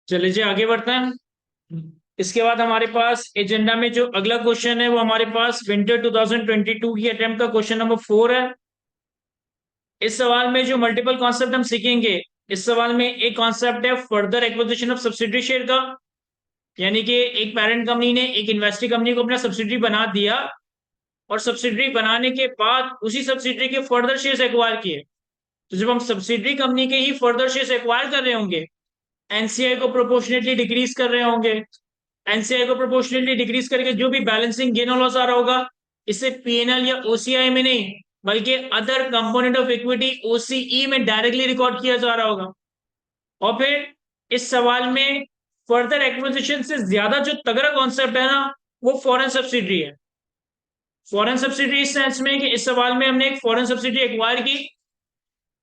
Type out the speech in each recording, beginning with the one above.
चलिए जी आगे बढ़ते हैं। इसके बाद हमारे पास एजेंडा में जो अगला क्वेश्चन है वो हमारे पास विंटर 2022 की अटेम्प्ट का क्वेश्चन नंबर 4 है। इस सवाल में जो मल्टीपल कॉन्सेप्ट हम सीखेंगे, इस सवाल में एक कॉन्सेप्ट है further acquisition of subsidiary share का। यानी कि एक पेरेंट कंपनी ने एक इन्वेस्टिंग कंपनी को अपना सब्सिडरी बना दिया और सब्सिडरी बनाने के बाद उसी सब्सिडरी के फर्दर शेयर्स एक्वायर किए। तो जब हम सब्सिडरी कंपनी के ही फर्दर शेयर्स एक्वायर कर रहे होंगे, एनसीआई को प्रोपोर्शनेटली डिक्रीज कर रहे होंगे, एनसीआई को प्रोपोर्शनेटली डिक्रीज करके जो भी बैलेंसिंग गेन और लॉस आ रहा होगा, इसे पीएनएल या ओसीआई में नहीं बल्कि अदर कंपोनेंट ऑफ इक्विटी ओसीई में डायरेक्टली रिकॉर्ड किया जा रहा होगा। और फिर इस सवाल में फर्दर एक्विजिशन से ज्यादा जो तगड़ा कॉन्सेप्ट है ना, वो फॉरेन सब्सिडरी है। फॉरेन सब्सिडरी इस सेंस में कि इस सवाल में हमने एक फॉरेन सब्सिडरी एक्वायर की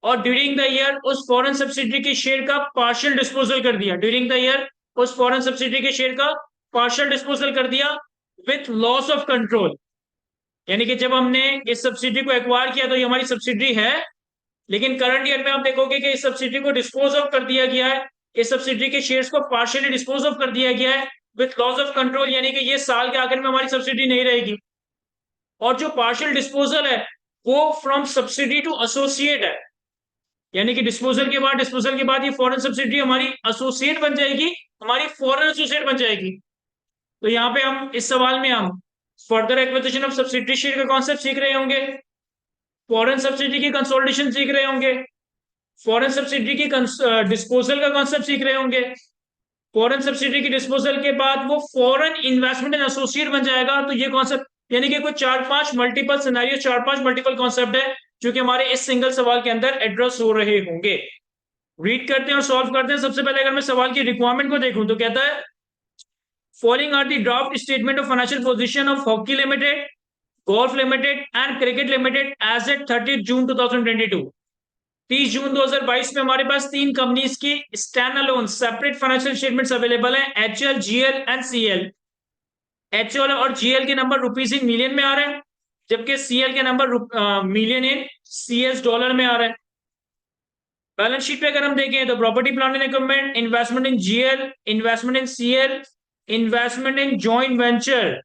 और ड्यूरिंग द ईयर उस फॉरेन सब्सिडरी के शेयर का पार्शियल डिस्पोजल कर दिया। ड्यूरिंग द ईयर उस फॉरेन सब्सिडरी के शेयर का पार्शियल डिस्पोजल कर दिया विथ लॉस ऑफ कंट्रोल। यानी कि जब हमने इस सब्सिडरी को एक्वायर किया तो ये हमारी सब्सिडरी है, लेकिन करंट ईयर में आप देखोगे कि इस सब्सिडरी को डिस्पोज ऑफ कर दिया गया है, इस सब्सिडरी के शेयर्स को पार्शियली डिस्पोज ऑफ कर दिया गया है विथ लॉस ऑफ कंट्रोल। यानी कि ये साल के आखिर में हमारी सब्सिडी नहीं रहेगी। और जो पार्शियल डिस्पोजल है वो फ्रॉम सब्सिडी टू एसोसिएट है। यानी कि डिस्पोजल के बाद ये फॉरेन सब्सिडी हमारी एसोसिएट बन जाएगी, हमारी फॉरेन एसोसिएट बन जाएगी। तो यहाँ पे हम इस सवाल में हम further acquisition of subsidy share का कॉन्सेप्ट सीख रहे होंगे, फॉरेन सब्सिडी की कंसोलिडेशन सीख रहे होंगे, फॉरेन सब्सिडी की डिस्पोजल का कॉन्सेप्ट सीख रहे होंगे। फॉरेन सब्सिडी की डिस्पोजल के बाद वो फॉरेन इन्वेस्टमेंट इन एसोसिएट बन जाएगा। तो ये कॉन्सेप्ट यानी कि कोई 4-5 मल्टीपल सिनेरियो, 4-5 मल्टीपल कॉन्सेप्ट है जो कि हमारे इस सिंगल सवाल के अंदर एड्रेस हो रहे होंगे। रीड करते हैं और सॉल्व करते हैं। सबसे पहले अगर मैं सवाल की रिक्वायरमेंट को देखूं तो कहता है following are the draft statement of financial position of Hockey Limited, Golf Limited and Cricket Limited as at 30 जून 2022। 30 जून 2022 में हमारे पास तीन कंपनीज की stand alone separate financial statements available हैं, HL, GL and CL. HL और जीएल के number rupees in million में आ रहे हैं, जबकि सीएल के number million in CS dollar में आ रहे हैं। बैलेंस शीट पे अगर हम देखें तो property plant and equipment, investment in GL, investment in CL, investment in joint venture.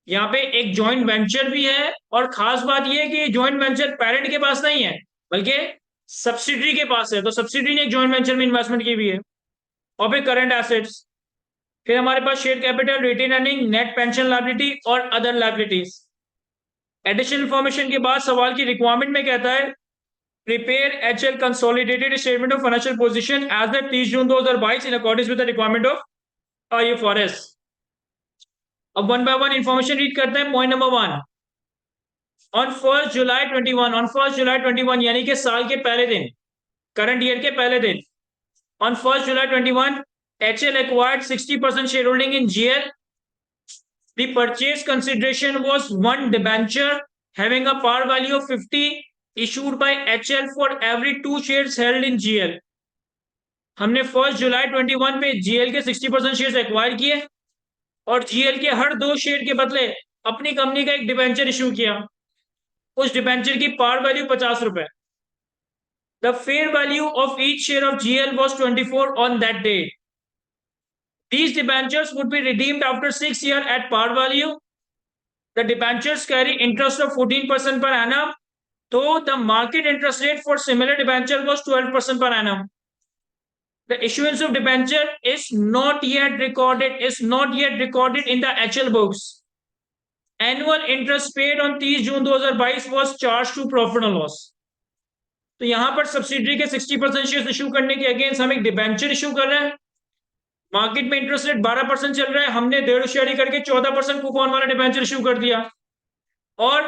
यहाँ पे एक जॉइंट वेंचर भी है और खास बात यह है कि जॉइंट वेंचर पेरेंट के पास नहीं है बल्कि सब्सिडरी के पास है। तो सब्सिडरी ने एक जॉइंट वेंचर में इन्वेस्टमेंट की हुई है। और फिर करंट एसेट्स, फिर हमारे पास share capital, retained earning, net pension liability और अदर लायबिलिटीज। एडिशनल इंफॉर्मेशन के बाद सवाल की रिक्वायरमेंट में कहता है prepare HL consolidated statement of financial position as at 30 June 2022 in according with the requirement of IFRS। अब one by one information read करते हैं। Point number 1, on 1 July 21, on 1 July 21 यानी कि साल के पहले दिन, करंट ईयर के पहले दिन, on 1 July 21 HL acquired 60% shareholding in GL. The purchase consideration was one debenture having a par value of 50 issued by HL for every 2 shares held in GL. हमने 1 जुलाई 21 पे GL के 60% shares acquire किए और GL के हर 2 share के बदले अपनी company का एक डिबेंचर इशू किया। उस डिबेंचर की पार वैल्यू 50 रुपए। The fair value of each share of GL was 24 on that date. These debentures would be redeemed after 6 years at par value. The debentures carry interest of 14% per annum, though the market interest rate for similar debenture was 12% per annum. The issuance of debenture is not yet recorded in the HL books. Annual interest paid on 30 June 2022 was charged to profit and loss. तो यहां पर subsidiary के 60% share issue करने के against हम एक debenture issue कर रहे हैं। मार्केट में इंटरेस्ट रेट 12% चल रहा है, हमने 1.5 शेयर करके 14% कूपन वाला डिबेंचर इशू कर दिया। और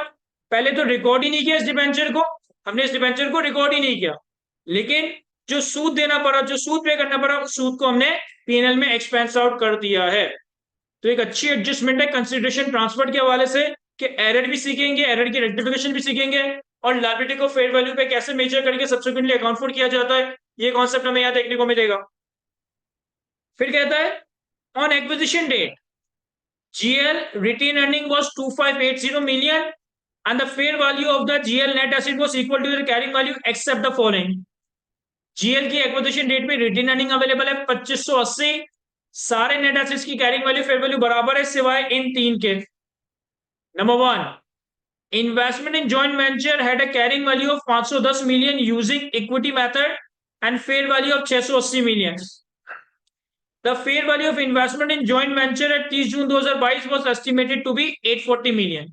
पहले तो रिकॉर्ड ही नहीं किया इस डिबेंचर को, हमने इस डिबेंचर को रिकॉर्ड ही नहीं किया, लेकिन जो सूद देना पड़ा, जो सूद पे करना पड़ा, उस सूद को हमने पीएनएल में एक्सपेंस आउट कर दिया है। तो एक अच्छी एडजस्टमेंट है कंसिडरेशन ट्रांसफर के हवाले से कि एरर भी सीखेंगे, एरर की रेक्टिफिकेशन भी सीखेंगे और लायबिलिटी को फेयर वैल्यू पे कैसे मेजर करके सब्सिक्वेंटली अकाउंट फॉर किया जाता है, ये कॉन्सेप्ट हमें यहाँ देखने को मिलेगा। फिर कहता है on acquisition date GL retained earning was 2580 million and the fair value of the GL net asset was equal to the carrying value except the following. GL की एक्विजिशन डेट पे रिटेन अर्निंग अवेलेबल है 2580। सारे net assets की carrying value fair value बराबर है सिवाय इन तीन के। Number one, investment in joint venture had a carrying value of 510 million using equity method and fair value of 680 million. The fair value of investment in joint venture at 30 June 2022 was estimated to be 840 million.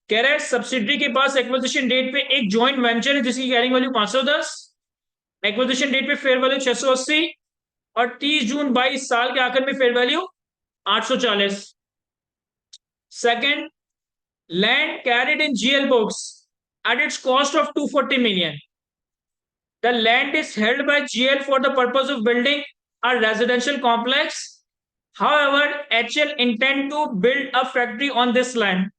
कह रहे हैं subsidiary के पास acquisition date पे एक joint venture है जिसकी carrying value 510, acquisition date पे fair value 680 और 30 जून 22 साल के आखिर में fair value 840। Second, land carried in GL books at its cost of 240 million. The land is held by GL for the purpose of building a residential complex. However, HL intend to build a factory on this land.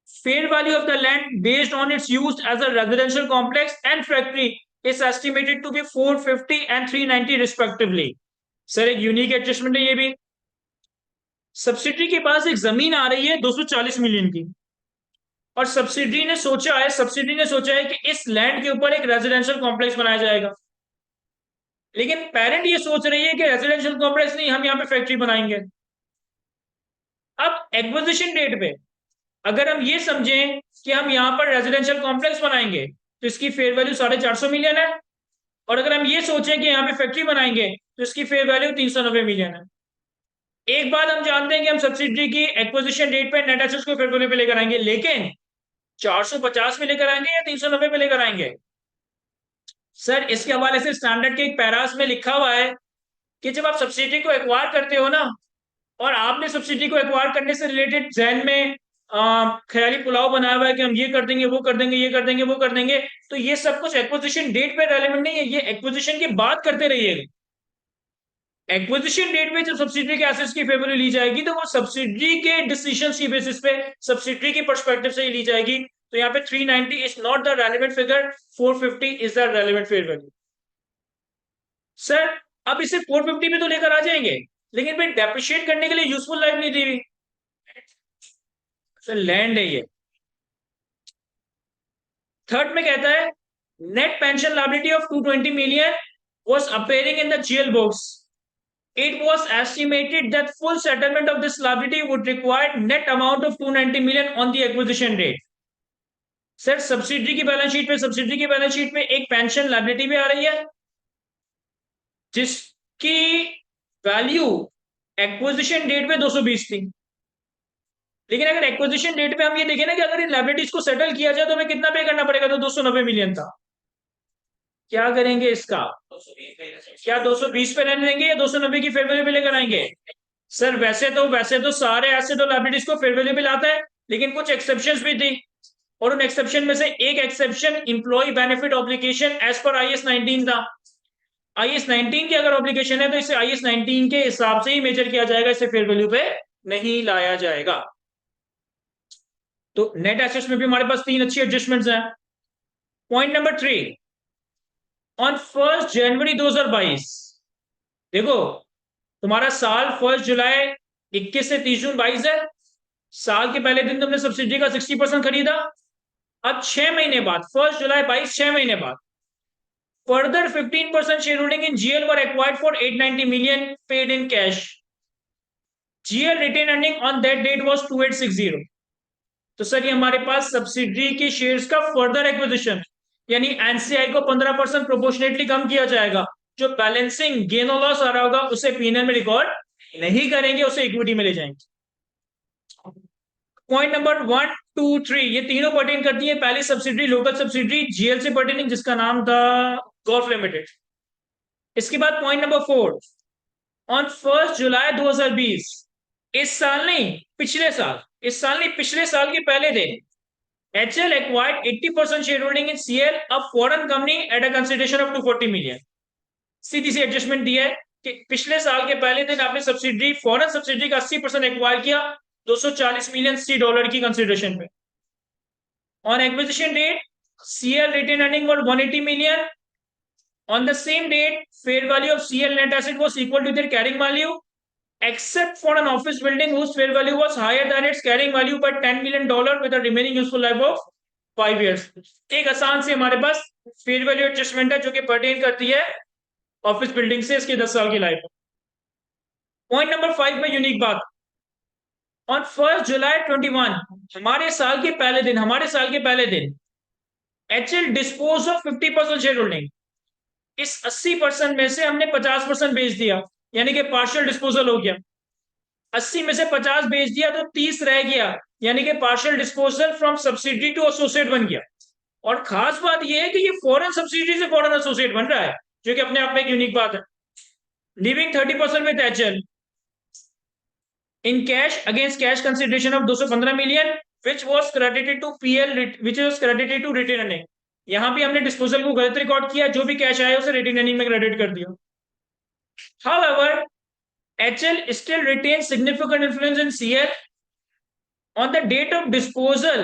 Fair value of the land based on its use as a residential complex and factory is estimated to be 450 and 390 respectively. Sir एक unique adjustment है ये भी। Subsidiary के पास एक जमीन आ रही है 240 million की और सब्सिडरी ने सोचा है कि इस लैंड के ऊपर एक रेजिडेंशियल कॉम्प्लेक्स बनाया जाएगा। लेकिन पेरेंट ये सोच रही है कि रेजिडेंशियल कॉम्प्लेक्स नहीं, हम यहाँ पे फैक्ट्री बनाएंगे। अब एक्विजिशन डेट पे अगर हम ये समझें कि हम यहाँ पर रेजिडेंशियल कॉम्प्लेक्स बनाएंगे तो इसकी फेयर वैल्यू 450 मिलियन है, और अगर हम ये सोचें कि यहाँ पे फैक्ट्री बनाएंगे तो इसकी फेयर वैल्यू 390 मिलियन है। एक बात हम जानते हैं कि हम सब्सिडरी की एक्विजिशन डेट पे नेट एसेट्स को फेयर वैल्यू पे लेकर आएंगे, लेकिन 450 में लेकर आएंगे या 390 में लेकर आएंगे? सर इसके हवाले से स्टैंडर्ड के एक पैरास में लिखा हुआ है कि जब आप सब्सिडी को एक्वायर करते हो ना, और आपने सब्सिडी को एक्वायर करने से रिलेटेड जहन में ख्याली पुलाव बनाया हुआ है कि हम ये कर देंगे, वो कर देंगे, ये कर देंगे, वो कर देंगे, तो ये सब कुछ एक्विजिशन डेट पे रेलेवेंट नहीं है, ये एक्विजिशन की बात करते रहिएगा। एक्विजिशन डेट पे जब सब्सिडी के एसेट्स की फेयर वैल्यू ली जाएगी तो वो सब्सिडी के डिसीजन की बेसिस पे सब्सिडी की पर्सपेक्टिव से ही ली जाएगी। तो यहाँ पे 390 is not the relevant figure, 450 is the relevant fair value. Sir अब इसे 450 में तो लेकर आ जाएंगे, लेकिन फिर डेप्रिशिएट करने के लिए यूजफुल लाइफ नहीं दी हुई। सर लैंड है ये। थर्ड में कहता है net pension liability of 220 million was appearing in the GL books. It was estimated that full settlement of this liability would require net amount of 290 million on the acquisition date. Sir subsidy की balance sheet में एक pension liability भी आ रही है जिसकी value acquisition date पे 220 थी। लेकिन अगर एक्विजिशन डेट पे हम ये देखें ना कि अगर इन लायबिलिटीज को सेटल किया जाए तो हमें कितना पे करना पड़ेगा, तो 290 मिलियन था। क्या करेंगे इसका? क्या 220 पे रहने देंगे या 290 की फेयर वैल्यू पे लेकर आएंगे? सर वैसे तो सारे एसेट और लायबिलिटीज को फेयर वैल्यू पे लाता है, लेकिन कुछ एक्सेप्शंस भी थी, और उन एक्सेप्शन में से एक exception employee benefit obligation as पर IAS 19 था। IAS 19 की अगर ऑब्लिगेशन है तो इसे IAS 19 के हिसाब से ही मेजर किया जाएगा, इसे फेयर वैल्यू पे नहीं लाया जाएगा। तो नेट एसेट्स में भी हमारे पास तीन अच्छी एडजस्टमेंट्स हैं। पॉइंट नंबर 3, ऑन 1 जनवरी 2022, देखो तुम्हारा साल 1 जुलाई 21 से 30 जून 22 है। साल के पहले दिन तुमने सब्सिडी का 60% खरीदा। अब 6 महीने बाद 1 जुलाई 22, 6 महीने बाद further 15% shareholding in GL were acquired for 890 million paid in cash. GL retained earning on that date was 2860। तो सर ये हमारे पास सब्सिडी के शेयर्स का फर्दर एक्विजिशन, यानी एनसीआई को 15% प्रोपोर्शनेटली कम किया जाएगा। जो बैलेंसिंग गेन और लॉस आ रहा होगा उसे पीएनएल में रिकॉर्ड नहीं करेंगे, उसे इक्विटी में ले जाएंगे। पॉइंट नंबर 1, 2, 3 ये तीनों पर्टेन करती है। पहली सब्सिडी लोकल सब्सिडी जीएल से पर्टेनिंग जिसका नाम था गोल्फ लिमिटेड। इसके बाद पॉइंट नंबर 4, ऑन 1 जुलाई 2020, इस साल नहीं पिछले साल के पहले दिन HL acquired 80% shareholding in CL, a foreign company, at a consideration of 240 million। सीधी सी एडजस्टमेंट दी है कि पिछले साल के पहले दिन आपने सब्सिडी फॉरेन सब्सिडी का 80% एक्वायर किया $240 मिलियन की कंसिडरेशन पे। On acquisition date CL retained earning were 180 million। On the same date, fair value of CL net asset was equal to their carrying value, except for an office building whose fair value was higher than its carrying value by $10 million with a remaining useful life of 5 years. एक आसान से हमारे पास fair value adjustment है जो कि pertain करती है ऑफिस बिल्डिंग से इसकी 10 साल की लाइफ। पॉइंट नंबर 5 में यूनिक बात, ऑन 1 जुलाई 2021 हमारे साल के पहले दिन HL dispose of 50% share holding. इस 80% में से हमने 50% बेच दिया, यानी कि पार्शियल डिस्पोजल हो गया। 80 में से 50 बेच दिया तो 30 रह गया, यानी कि partial disposal from subsidy to associate बन गया। और खास बात यह है कि ये फॉरेन सब्सिडी से फॉरेन एसोसिएट बन रहा है, जो कि अपने आप में एक यूनिक बात है। Leaving 30% with HL in cash against cash consideration of 215 million which was credited to PL which was credited to retain earning. यहां भी हमने डिस्पोजल को गलत रिकॉर्ड किया, जो भी कैश आया उसे रिटेन अर्निंग में क्रेडिट कर दिया। However, HL still retains significant influence in CL. On the date of disposal,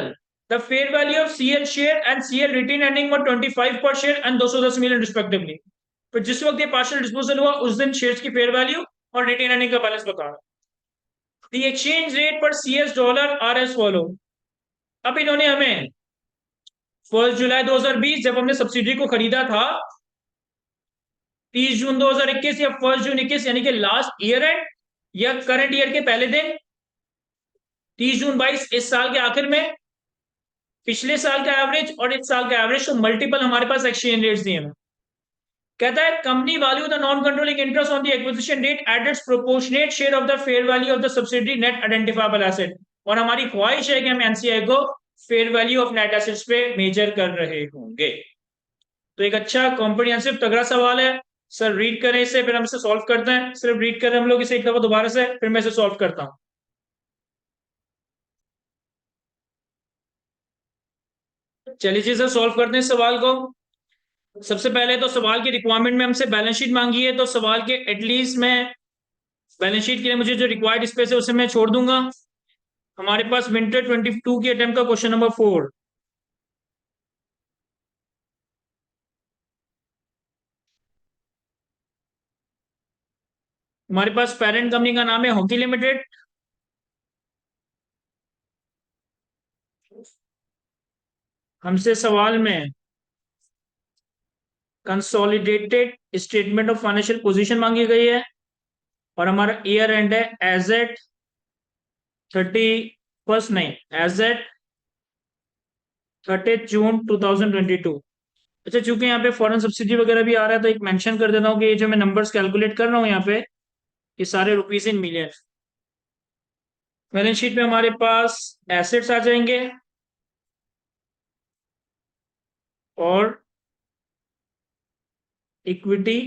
the fair value of CL share and CL retained earning were 25 per share and 210 million respectively. तो जिस वक्त ये partial disposal हुआ उस दिन shares की fair value और retain earning का बैलेंस बता रहा। The exchange rate पर CS dollar R S follow. अब इन्होंने हमें 1 जुलाई 2020 जब हमने सब्सिडी को खरीदा था, 30 जून 2021 या 1 जून 21 यानी कि लास्ट ईयर एंड या करंट ईयर के पहले दिन, 30 जून 22 इस साल के आखिर में, पिछले साल का एवरेज और इस साल का एवरेज, तो मल्टीपल हमारे पास एक्सचेंज रेट्स दिए हैं। कहता है company value the non controlling interest on the acquisition date at its proportionate share of the fair value of the subsidy net identifiable asset. और हमारी ख्वाहिश है कि हम एनसीआई को fair value of net assets पे मेजर कर रहे होंगे। तो एक अच्छा कॉम्प्रिहेंसिव तगड़ा सवाल है सर, रीड करें इसे फिर हम इसे सॉल्व करते हैं। सिर्फ रीड करें हम लोग इसे एक दफा दोबारा से, फिर मैं इसे सॉल्व करता हूं। चलिए जी सर, सॉल्व करते हैं इस सवाल को। सबसे पहले तो सवाल की रिक्वायरमेंट में हमसे बैलेंस शीट मांगी है, तो सवाल के एटलीस्ट मैं बैलेंस शीट के लिए मुझे जो रिक्वायर्ड स्पेस है उसे मैं छोड़ दूंगा। हमारे पास विंटर 22 की अटेम्प्ट का क्वेश्चन नंबर 4। हमारे पास पेरेंट कंपनी का नाम है हॉकी लिमिटेड। हमसे सवाल में consolidated statement of financial position मांगी गई है और हमारा ईयर एंड है एज एट 31 नहीं, एज एट 30 जून 2022। अच्छा, चूंकि यहाँ पे फॉरेन सब्सिडी वगैरह भी आ रहा है तो एक मेंशन कर देता हूँ कि ये जो मैं नंबर्स कैलकुलेट कर रहा हूँ यहाँ पे, ये सारे rupees in million. Balance sheet में हमारे पास एसेट्स आ जाएंगे और इक्विटी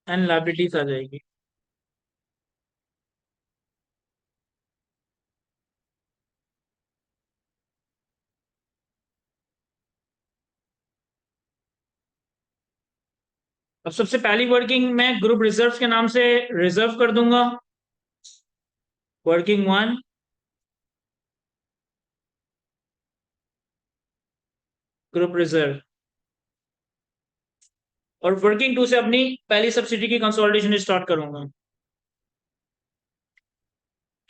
एंड लायबिलिटीज आ जाएगी। अब सबसे पहली वर्किंग मैं ग्रुप रिजर्व के नाम से रिजर्व कर दूंगा, वर्किंग 1। ग्रुप रिजर्व और वर्किंग 2 से अपनी पहली सब्सिडी की कंसोलिडेशन स्टार्ट करूंगा।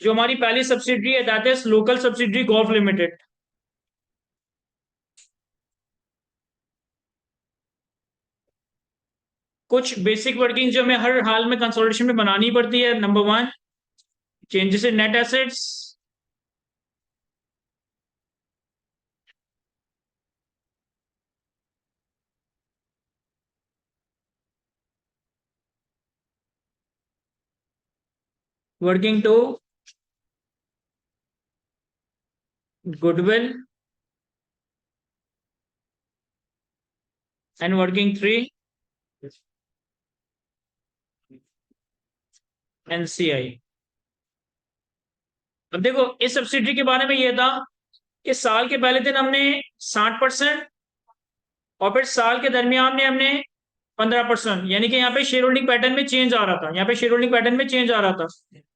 जो हमारी पहली सब्सिडी है that is local subsidy golf limited. कुछ बेसिक वर्किंग जो हमें हर हाल में कंसोलिडेशन में बनानी पड़ती है। Number 1, changes in net assets. Working 2, goodwill. And working 3, NCI. अब देखो इस सब्सिडी के बारे में यह था कि साल के पहले दिन हमने 60% और फिर साल के दरमियान में हमने 15%, यानी कि यहाँ पे शेयर होल्डिंग पैटर्न में चेंज आ रहा था, यहाँ पे शेयर होल्डिंग पैटर्न में चेंज आ रहा था।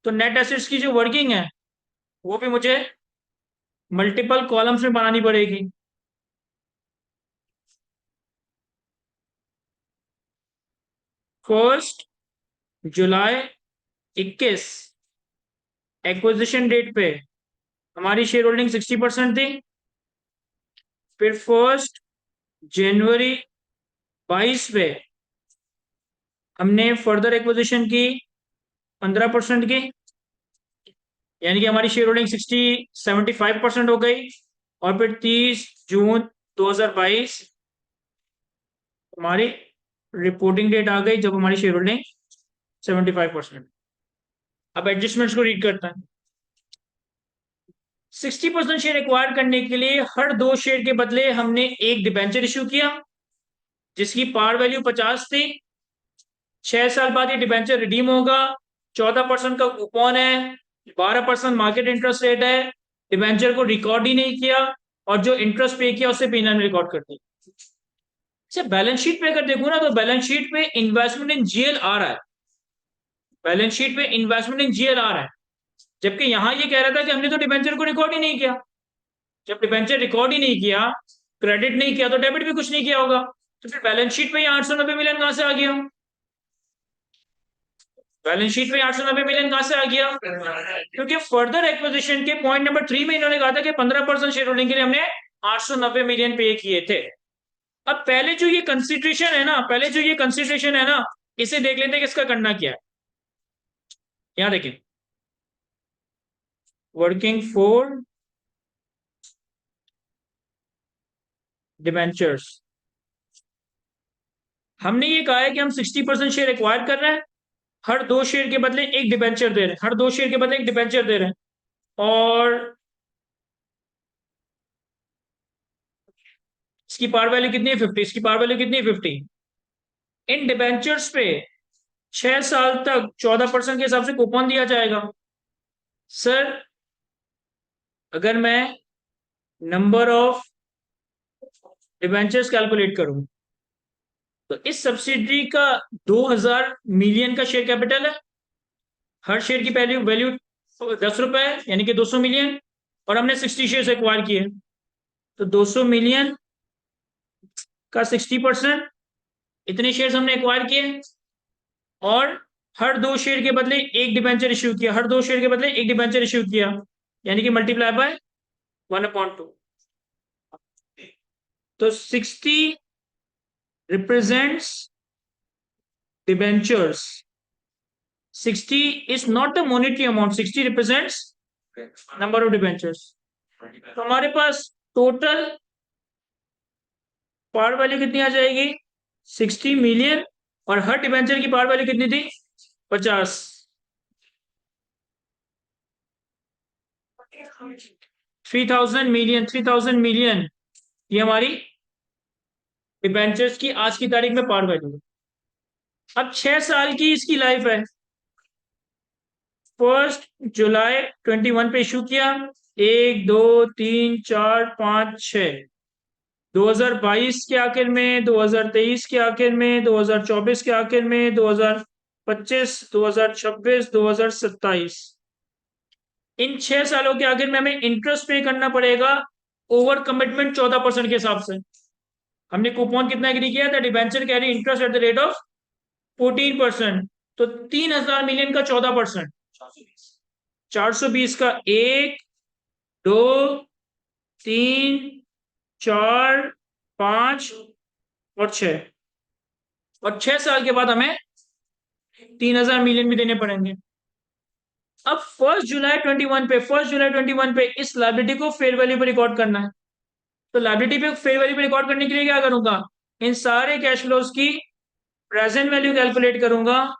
तो नेट एसेट्स की जो वर्किंग है वो भी मुझे मल्टीपल कॉलम्स में बनानी पड़ेगी। फर्स्ट जुलाई 21 एक्विजिशन डेट पे हमारी शेयर होल्डिंग 60% थी। फिर 1 जनवरी 22 पे हमने फर्दर एक्विजिशन की 15% की, यानी कि हमारी शेयर होल्डिंग 75% हो गई। और फिर 30 जून 2022 हमारी रिपोर्टिंग डेट आ गई जब हमारी शेयर होल्डिंग 75%। अब एडजस्टमेंट्स को रीड करता है। 60% शेयर एक्वायर करने के लिए हर 2 शेयर के बदले हमने एक डिबेंचर इश्यू किया जिसकी पार वैल्यू 50 थी। 6 साल बाद ये डिबेंचर रिडीम होगा। 14% का कूपन है, 12% मार्केट इंटरेस्ट रेट है। डिबेंचर को रिकॉर्ड ही नहीं किया और जो इंटरेस्ट पे किया उसे पीनल में रिकॉर्ड कर दिया। अच्छा, बैलेंस शीट पे अगर देखो ना तो बैलेंस शीट पे इन्वेस्टमेंट इन जीएल आ रहा है। बैलेंस शीट पे इन्वेस्टमेंट इन जीएल आ रहा है, जबकि यहां ये कह रहा था कि हमने तो डिबेंचर को रिकॉर्ड ही नहीं किया। जब डिबेंचर रिकॉर्ड ही नहीं किया, क्रेडिट नहीं किया, तो डेबिट भी कुछ नहीं किया होगा। तो फिर बैलेंस शीट पे 890 मिलियन कहां से आ गया? बैलेंस शीट में 890 मिलियन कहां से आ गया? क्योंकि फर्दर एक्विजिशन के पॉइंट नंबर 3 में इन्होंने कहा था कि 15% शेयर होल्डिंग के लिए हमने 890 मिलियन पे किए थे। अब पहले जो ये कंसिडरेशन है ना, पहले जो ये कंसिडरेशन है ना, इसे देख लेते हैं कि इसका करना क्या है। यहां देखें, वर्किंग फॉर डिबेंचर्स। हमने ये कहा है कि हम 60% शेयर एक्वायर कर रहे हैं, हर 2 शेयर के बदले एक डिबेंचर दे रहे हैं, हर 2 शेयर के बदले एक डिबेंचर दे रहे हैं। और इसकी पार वैल्यू कितनी है? 50। इसकी पार वैल्यू कितनी है? 50। इन डिबेंचर्स पे 6 साल तक 14% के हिसाब से कूपन दिया जाएगा। सर, अगर मैं नंबर ऑफ डिबेंचर्स कैलकुलेट करूं तो इस सब्सिडरी का 2000 मिलियन का शेयर कैपिटल है। हर शेयर की वैल्यू वैल्यू 10 रुपए है, यानी कि 200 मिलियन। और हमने 60 शेयर एक्वायर किए, तो 200 मिलियन का 60%, इतने शेयर हमने एक्वायर किए। और हर 2 शेयर के बदले एक डिबेंचर इश्यू किया, हर 2 शेयर के बदले एक डिबेंचर इश्यू किया, यानी कि मल्टीप्लाई बाय 1/2। तो 60 represents debentures. 60 is not the monetary amount, 60 represents number of debentures. तो हमारे पास टोटल पार वैल्यू कितनी आ जाएगी? 60 मिलियन। और हर डिबेंचर की पार वैल्यू कितनी थी? 50। 3000 मिलियन, 3000 मिलियन ये हमारी डिबेंचर्स की आज की तारीख में पार वैल्यू है। अब 6 साल की इसकी लाइफ है। 1 जुलाई 2021 पे इशू किया, 1 2 3 4 5 6, 2022 के आखिर में, 2023 के आखिर में, 2024 के आखिर में, 2025, 2026, 2027, इन 6 सालों के आखिर में हमें इंटरेस्ट पे करना पड़ेगा ओवर कमिटमेंट 14% के हिसाब से। हमने कूपन कितना एग्री किया था? Debenture carry interest at the rate of 14%। तो 3000 मिलियन का 14%, 420 का 1 2 3 4 5 और 6। और 6 साल के बाद हमें 3000 मिलियन भी देने पड़ेंगे। अब 1 जुलाई 21 पे इस लाइबिलिटी को फेयर वैल्यू पे रिकॉर्ड करना है। तो लाइबिलिटी पे फेयर वैल्यू पे रिकॉर्ड करने के लिए क्या करूंगा? इन सारे कैश फ्लोज की प्रेजेंट वैल्यू कैलकुलेट करूंगा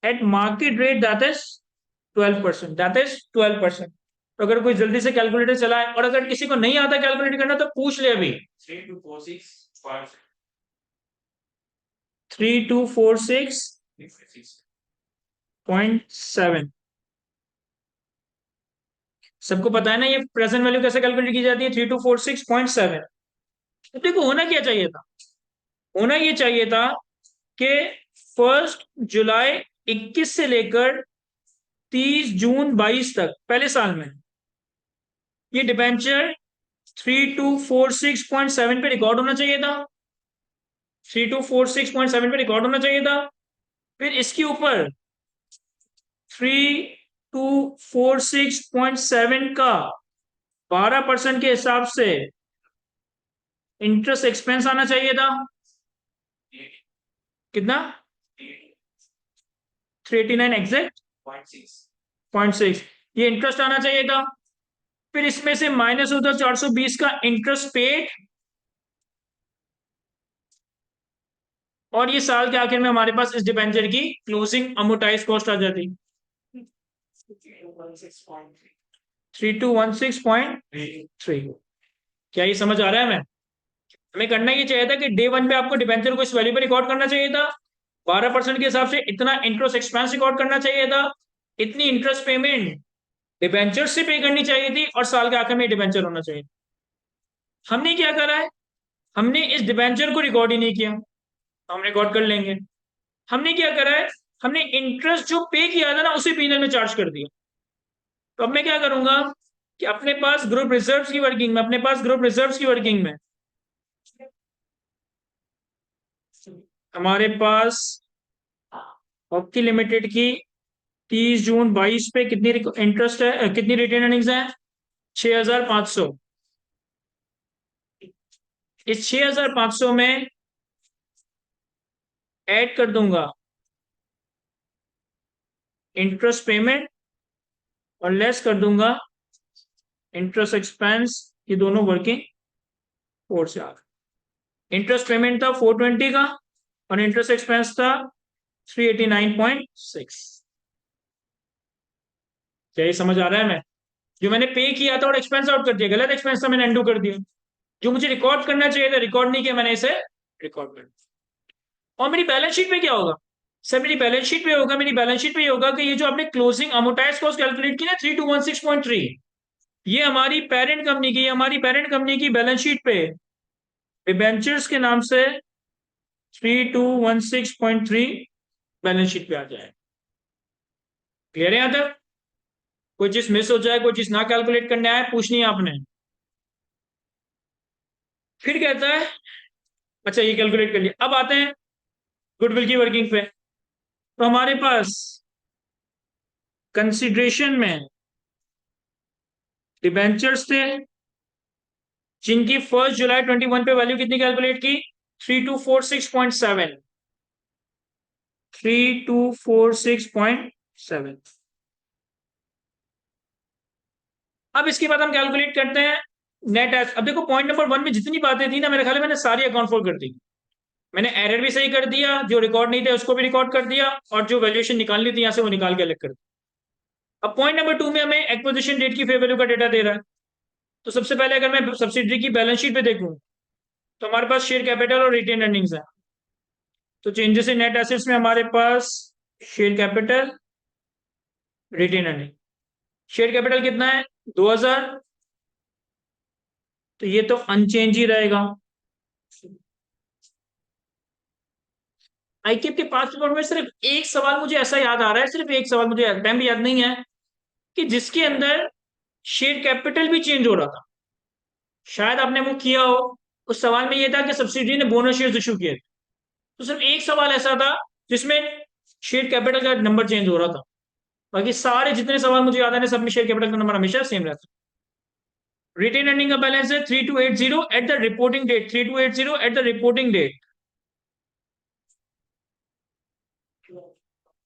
eight market rate, that is 12%, that is 12%। तो अगर कोई जल्दी से कैलकुलेटर चलाए और अगर किसी को नहीं आता कैलकुलेट करना तो पूछ ले अभी। 3246.7। सबको पता है ना ये प्रेजेंट वैल्यू कैसे कैलकुलेट की जाती है? 3246.7। तो देखो होना क्या चाहिए था? होना ये चाहिए था कि 1 जुलाई 21 से लेकर 30 जून 22 तक पहले साल में ये डिबेंचर 3246.7 पे रिकॉर्ड होना चाहिए था। 3246.7 पे रिकॉर्ड होना चाहिए था। फिर इसके ऊपर 3246.7 का 12% के हिसाब से इंटरेस्ट एक्सपेंस आना चाहिए था कितना 389 एग्जैक्ट 0.6 ये इंटरेस्ट आना चाहिए था। फिर इसमें से माइनस होता 420 का इंटरेस्ट पेड और ये साल के आखिर में हमारे पास इस डिबेंचर की क्लोजिंग अमोटाइज कॉस्ट आ जाती 3216.3। क्या ये समझ आ रहा है? हमें करना ये चाहिए था कि डे वन पे आपको डिबेंचर को इस वैल्यू पे रिकॉर्ड करना चाहिए था, 12% के हिसाब से इतना इंटरेस्ट एक्सपेंस रिकॉर्ड करना चाहिए था, इतनी इंटरेस्ट पेमेंट डिबेंचर से पे करनी चाहिए थी और साल के आखिर में डिबेंचर होना चाहिए। हमने क्या करा है, हमने इस डिबेंचर को रिकॉर्ड ही नहीं किया, हम रिकॉर्ड कर लेंगे। हमने क्या करा है, हमने इंटरेस्ट जो पे किया था ना उसी पीनल में चार्ज कर दिया। तो अब मैं क्या करूंगा कि अपने पास ग्रुप रिजर्व्स की वर्किंग में, हमारे पास हॉकी लिमिटेड की 30 जून 22 पे कितनी इंटरेस्ट है, कितनी रिटेन अर्निंग्स है 6500। इस 6500 में ऐड कर दूंगा इंटरेस्ट पेमेंट और लेस कर दूंगा इंटरेस्ट एक्सपेंस, ये दोनों वर्किंग फोर से आ गए। इंटरेस्ट पेमेंट था 420 का और इंटरेस्ट एक्सपेंस था 389.6। क्या ये समझ आ रहा है? मैं जो मैंने पे किया था और एक्सपेंस आउट कर दिया, गलत एक्सपेंस था मैंने अंडू कर दिया, जो मुझे रिकॉर्ड करना चाहिए था रिकॉर्ड नहीं किया मैंने, इसे रिकॉर्ड कर दिया। और मेरी बैलेंस शीट पे क्या होगा सर, मेरी बैलेंस शीट पे ये होगा कि ये जो आपने क्लोजिंग अमोटाइज कॉस्ट कैलकुलेट की ना 3216.3, ये हमारी पेरेंट कंपनी की, बैलेंस शीट पे डिबेंचर्स के नाम से 3216.3 बैलेंस शीट पे आ जाए। क्लियर है? यहां तक कोई चीज मिस हो जाए, कोई चीज ना कैलकुलेट करने आए, पूछनी है आपने। फिर कहता है अच्छा ये कैलकुलेट कर लिया, अब आते हैं गुडविल की वर्किंग पे। तो हमारे पास कंसिडरेशन में डिबेंचर्स थे जिनकी 1 जुलाई 21 पे वैल्यू कितनी कैलकुलेट की 3246.7। 3246.7। अब इसके बाद हम कैलकुलेट करते हैं नेट एस। अब देखो पॉइंट नंबर 1 में जितनी बातें थी ना, मेरे ख्याल में मैंने सारी अकाउंट फॉर कर दी। मैंने एरर भी सही कर दिया, जो रिकॉर्ड नहीं थे उसको भी रिकॉर्ड कर दिया, और जो वैल्यूएशन निकालनी थी यहां से वो निकाल के अलग कर दिया। अब पॉइंट नंबर 2 में हमें एक्विजिशन डेट की फेयर वैल्यू का डेटा दे रहा है। तो सबसे पहले अगर मैं सब्सिडरी की बैलेंस शीट पे देखूं तो हमारे पास शेयर कैपिटल और रिटेन अर्निंग्स है। तो चेंजेस इन नेट एसेट्स में हमारे पास share capital, retained earning. Share capital कितना है 2000, तो ये तो अनचेंज ही रहेगा। आईकेप के पास पेपर में सिर्फ एक सवाल मुझे ऐसा याद आ रहा है, सिर्फ एक सवाल, मुझे टाइम भी याद नहीं है, कि जिसके अंदर शेयर कैपिटल भी चेंज हो रहा था। शायद आपने वो किया हो। उस सवाल में यह था कि सब्सिडी ने बोनस शेयर इशू किए थे। तो सिर्फ एक सवाल ऐसा था जिसमें शेयर कैपिटल का नंबर चेंज हो रहा था। बाकी सारे जितने सवाल मुझे याद आ रहे सब में शेयर कैपिटल का नंबर हमेशा सेम रहता है। रिटेन अर्निंग का बैलेंस है 3280 at the reporting date, 3280 at the reporting date.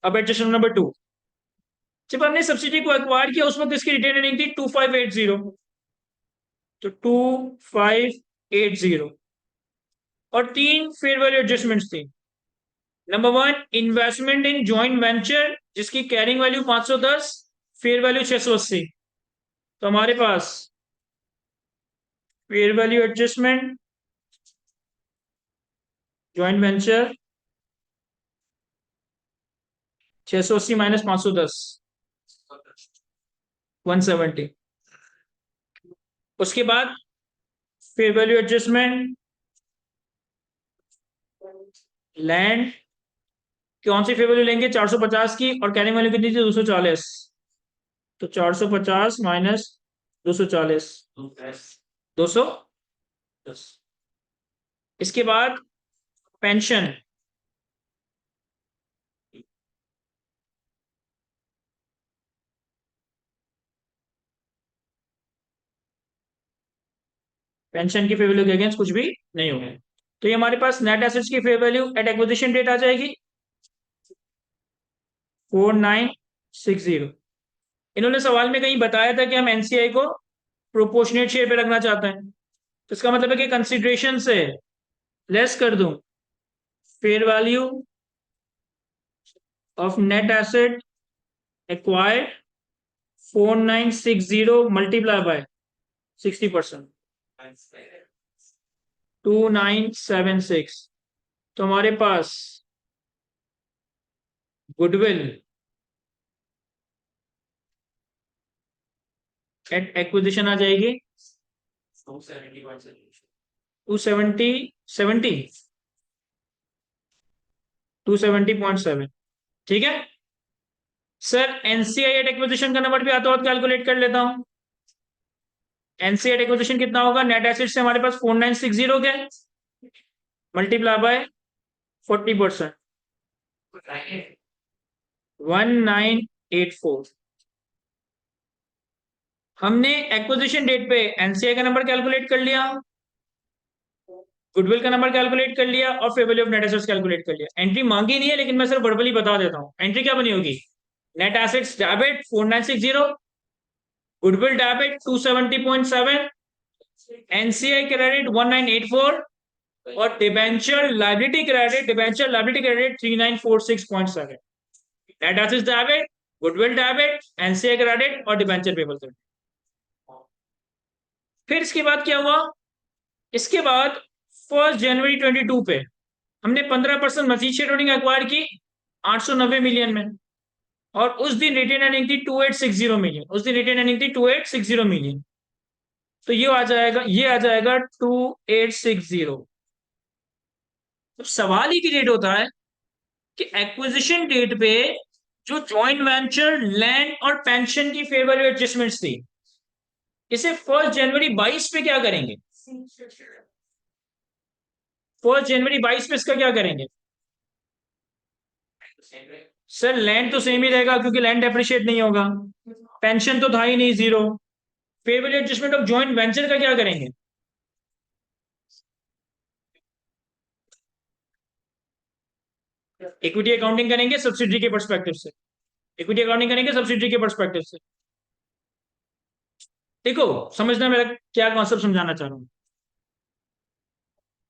अब एडजस्टमेंट नंबर 2, जब हमने सब्सिडी को एक्वायर किया उस वक्त इसकी रिटेन अर्निंग थी 2580। तो 2580 और 3 फेयर वैल्यू एडजस्टमेंट्स थी। Number 1 investment in joint venture जिसकी कैरिंग वैल्यू 510, फेयर वैल्यू 680। तो हमारे पास fair value adjustment joint venture 680 minus 510 170। उसके बाद फेयर वैल्यू एडजस्टमेंट लैंड, कौन सी फेयर वैल्यू लेंगे 450 की, और कैरिंग वैल्यू कितनी थी 240। तो 450 माइनस 240 210। इसके बाद पेंशन, पेंशन की फेयर वैल्यू के अगेंस्ट कुछ भी नहीं होगा। तो ये हमारे पास नेट एसेट्स की fair value at acquisition date आ जाएगी 4960। इन्होंने सवाल में कहीं बताया था कि हम एनसीआई को प्रोपोर्शनेट शेयर पे रखना चाहते हैं, तो इसका मतलब है कि कंसिडरेशन से लेस कर दूं fair value of net asset acquired 4960 multiply by 60%, 2976। तो हमारे पास गुडविल एट एक्विजिशन आ जाएगी 270.7। ठीक है सर, एनसीआई एट एक्विजिशन का नंबर भी आता हो तो कैलकुलेट कर लेता हूं। एनसीआई एट एक्विजिशन कितना होगा, नेट एसेट से हमारे पास 4960 के मल्टीप्लाई बाय 40%, 1984। हमने एक्विजिशन डेट पे एनसीआई का नंबर कैलकुलेट कर लिया, गुडविल का नंबर कैलकुलेट कर लिया और fair value of net assets calculate कर लिया। एंट्री मांगी नहीं है लेकिन मैं सिर्फ वर्बली बता देता हूं। एंट्री क्या बनी होगी, net assets debit 4960, goodwill debit 270.7, NCI credit 1984 और debenture liability credit 3946.7। Net assets debit, goodwill debit, NCI credit और डिबेंचर पेबल क्रेडिट। फिर इसके बाद क्या हुआ, इसके बाद 1 जनवरी 22 पे हमने 15% मजीद शेयर होल्डिंग एक्वायर की 890 मिलियन में, और उस दिन रिटेन अर्निंग थी 2860 मिलियन। उस दिन रिटेन अर्निंग थी 2860 मिलियन। तो ये आ जाएगा 2860। तो सवाल ही क्रिएट होता है कि एक्विजिशन डेट पे जो जॉइंट वेंचर लैंड और पेंशन की फेयर वैल्यू एडजस्टमेंट्स थी, इसे 1 जनवरी 22 पे क्या करेंगे, 1 जनवरी 22 पे इसका क्या करेंगे। सर लैंड तो सेम ही रहेगा क्योंकि लैंड डेप्रिशिएट नहीं होगा, पेंशन तो था ही नहीं, zero. Fair value adjustment of joint venture का क्या करेंगे, इक्विटी अकाउंटिंग करेंगे सब्सिडी के पर्सपेक्टिव से। इक्विटी अकाउंटिंग करेंगे सब्सिडी के पर्सपेक्टिव से। देखो समझना मेरा क्या कॉन्सेप्ट समझाना चाह रहा हूं।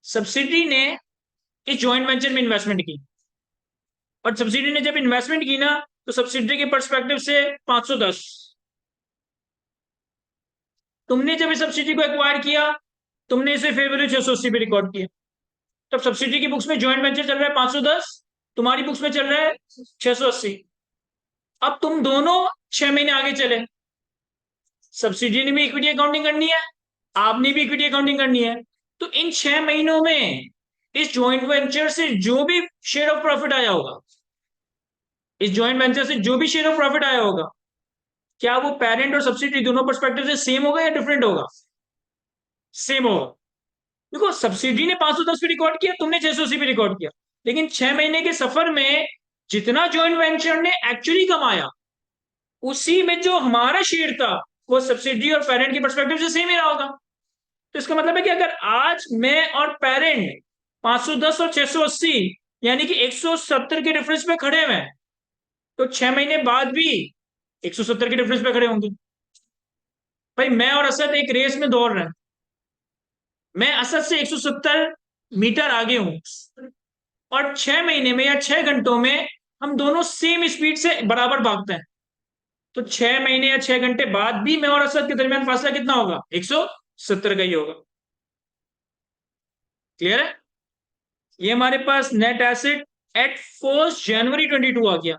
सब्सिडी ने इस जॉइंट वेंचर में इन्वेस्टमेंट की, और सब्सिडी ने जब इन्वेस्टमेंट की ना, तो सब्सिडी के पर्सपेक्टिव से 510। तुमने जब इस सब्सिडी को एक्वायर किया, तुमने इसे फेयर वैल्यू 680 पे रिकॉर्ड किया। तब सब्सिडी की बुक्स में जॉइंट वेंचर चल रहा है 510, तुम्हारी बुक्स में चल रहा है 680। अब तुम दोनों 6 महीने आगे चले, सब्सिडी ने भी इक्विटी अकाउंटिंग करनी है, आपने भी इक्विटी अकाउंटिंग करनी है। तो इन 6 महीनों में इस जॉइंट वेंचर से जो भी शेयर ऑफ प्रॉफिट आया होगा, इस जॉइंट वेंचर से जो भी शेयर ऑफ प्रॉफिट आया होगा, क्या वो पेरेंट और सब्सिडी दोनों पर्सपेक्टिव से सेम होगा या डिफरेंट होगा, सेम होगा। देखो सब्सिडी ने 510 पे रिकॉर्ड किया, तुमने 680 पे रिकॉर्ड किया, लेकिन 6 महीने के सफर में जितना जॉइंट वेंचर ने एक्चुअली कमाया, उसी में जो हमारा शेयर था वो सब्सिडी और पेरेंट के पर्सपेक्टिव से सेम ही रहा होगा। तो इसका मतलब है कि अगर आज मैं और पेरेंट 510 और 680 यानी कि 170 के डिफरेंस पे खड़े हुए हैं, तो 6 महीने बाद भी 170 के डिफरेंस पे खड़े होंगे। भाई मैं और असद एक रेस में दौड़ रहे हैं, मैं असद से 170 मीटर आगे हूं, और 6 महीने में या 6 घंटों में हम दोनों सेम स्पीड से बराबर भागते हैं। तो 6 महीने या 6 घंटे बाद भी मैं और असद के दरमियान फासला कितना होगा, 170 का ही होगा। क्लियर है। ये हमारे पास नेट एसेट एट 1 जनवरी 22 आ गया।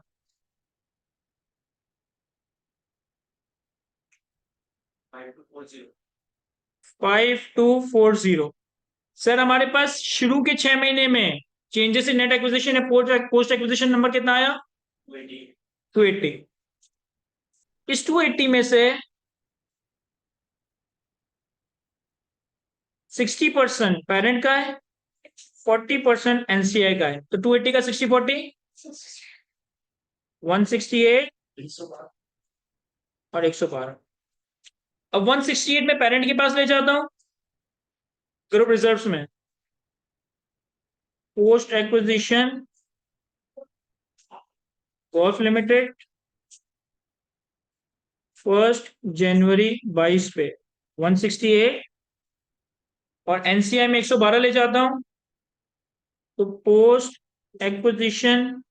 Five two four zero. Sir हमारे पास शुरू के 6 महीने में चेंजेस इन नेट एक्विजिशन या पोस्ट एक्विजिशन नंबर कितना आया, 280। इस 280 में से 60% पेरेंट का है, 40% एनसीआई का है। तो 280 का 60-40 168 और 112। अब 168 में पेरेंट के पास ले जाता हूं, ग्रुप रिजर्व्स में पोस्ट एक्विजिशन गोल्फ लिमिटेड 1 जनवरी 22 पे 168, और एनसीआई में 112 ले जाता हूं, तो पोस्ट एक्विजिशन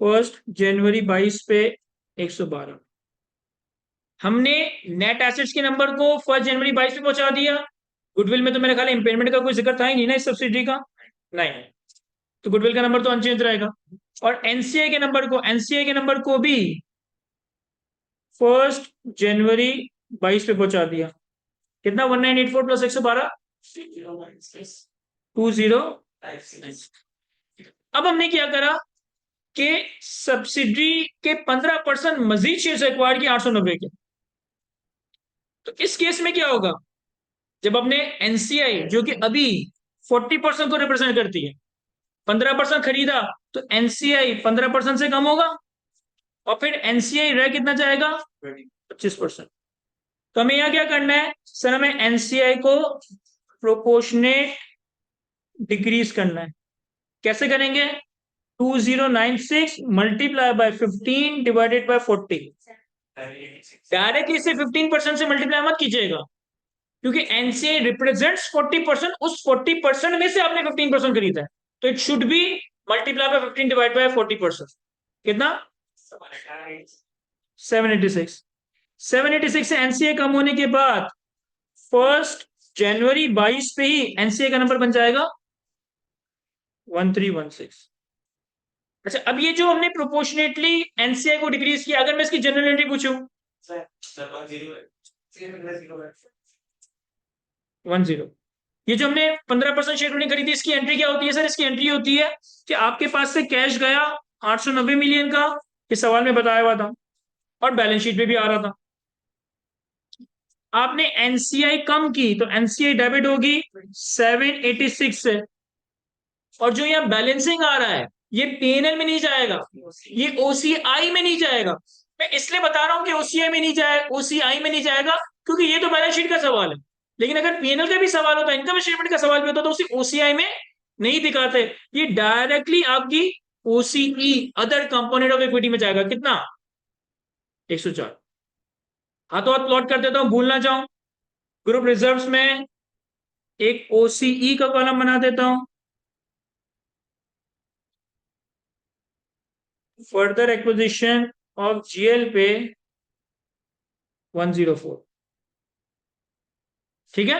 1 जनवरी 22 पे 112। हमने नेट एसेट्स के नंबर को 1 जनवरी 22 पे पहुंचा दिया। गुडविल में तो मेरे ख्याल इम्पेयरमेंट का कोई जिक्र था ही नहीं ना इस सब्सिडी का, नहीं, तो गुडविल का नंबर तो अनचेंज रहेगा। और एनसीआई के नंबर को भी 1 जनवरी 22 पे पहुंचा दिया। कितना? 1984 प्लस 112 20। अब हमने क्या करा कि सब्सिडी के 15% मजीद शेयर एक्वायर किए 890 के। तो इस केस में क्या होगा, जब अपने एनसीआई जो कि अभी 40% को रिप्रेजेंट करती है 15% खरीदा, तो एनसीआई 15% से कम होगा, और फिर एनसीआई रह कितना जाएगा? 25%। तो हमें यहां क्या करना है सर, हमें एनसीआई को प्रोपोर्शनेट डिक्रीज करना है। कैसे करेंगे? 2096 multiply by 15 divided by 40। Directly इसे 15% से मल्टीप्लाई मत कीजिएगा, क्योंकि एनसीआई रिप्रेजेंट्स 40%, उस 40% में से आपने 15% खरीदा है, तो it should be multiply by 15 divide by 40%। कितना? 786। 786 से एनसीए कम होने के बाद 1 जनवरी 22 पे ही एनसीए का नंबर बन जाएगा 1316। अच्छा, अब ये जो हमने प्रोपोर्शनेटली एनसीए को डिक्रीज किया, अगर मैं इसकी जनरल एंट्री पूछूं 10, ये जो हमने 15% शेयर होल्डिंग खरीदी, इसकी एंट्री क्या होती है सर? इसकी एंट्री होती है कि आपके पास से कैश गया 890 मिलियन का, इस सवाल में बताया हुआ था और बैलेंस शीट में भी आ रहा था। आपने एनसीआई कम की तो एनसीआई डेबिट होगी 786 से, और जो यहाँ बैलेंसिंग आ रहा है ये पीएनएल में नहीं जाएगा, ये ओसीआई में नहीं जाएगा। मैं इसलिए बता रहा हूं कि ओसीआई में नहीं जाएगा, ओसीआई में नहीं जाएगा क्योंकि ये तो बैलेंस शीट का सवाल है। लेकिन अगर पीएनएल का भी सवाल होता, इनकम स्टेटमेंट का सवाल भी होता, तो उसी ओसीआई में नहीं दिखाते, ये डायरेक्टली आपकी ओसीई अदर कंपोनेंट ऑफ इक्विटी में जाएगा। कितना? 104। हाथों हाथ प्लॉट कर देता हूं, भूल ना जाऊं। ग्रुप रिजर्व्स में एक ओसीई का कॉलम बना देता हूं, फर्दर एक्विजिशन ऑफ जीएल पे 104। ठीक है।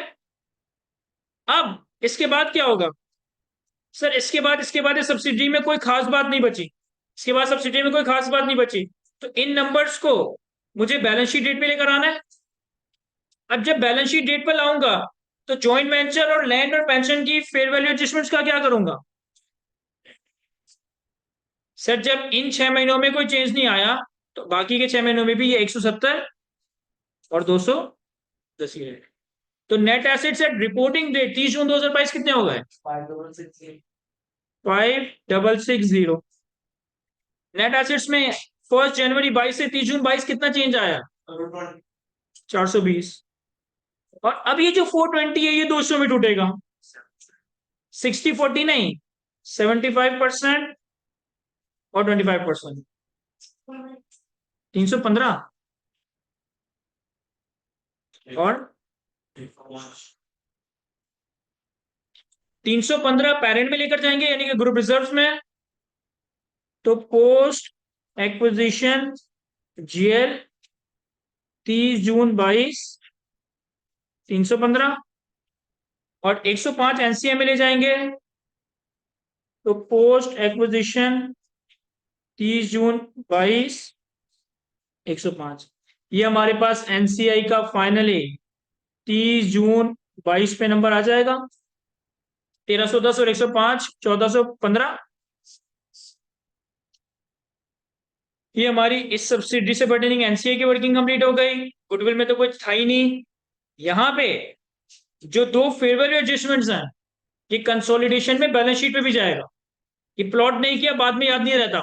अब इसके बाद क्या होगा सर? इसके बाद इस सब्सिडी में कोई खास बात नहीं बची, इसके बाद सब्सिडी में कोई खास बात नहीं बची, तो इन नंबर्स को मुझे बैलेंस शीट डेट पे लेकर आना है। अब जब बैलेंस शीट डेट पर लाऊंगा तो जॉइंट वेंचर और लैंड और पेंशन की फेयर वैल्यू एडजस्टमेंट्स का क्या करूंगा सर? जब इन 6 महीनों में कोई चेंज नहीं आया तो बाकी के 6 महीनों में भी ये 170 और 210 ही रहेगा। तो net assets at reporting date 30 जून 2022 कितने हो गए? 5660। नेट एसेट्स में 1 जनवरी 22 से 30 जून 22 कितना चेंज आया? 420। और अब ये जो 420 है ये 200 में टूटेगा, 60-40 नहीं, 75% और 25%, 315 और 315 पेरेंट में लेकर जाएंगे यानी कि ग्रुप रिजर्व्स में, तो पोस्ट एक्विजिशन जीएल 30 जून 22 315 और 105 एनसीए में ले जाएंगे, तो पोस्ट एक्विजिशन 30 जून 22 105। ये हमारे पास एनसीआई का फाइनली 30 जून 22 पे नंबर आ जाएगा 1310 और 105 1415। ये हमारी इस सब्सिडी से पर्टेनिंग एनसीआई की वर्किंग कंप्लीट हो गई। गुडविल में तो कुछ था ही नहीं। यहाँ पे जो दो फेयर वैल्यू एडजस्टमेंट्स हैं ये कंसोलिडेशन में बैलेंस शीट पे भी जाएगा, ये प्लॉट नहीं किया बाद में याद नहीं रहता।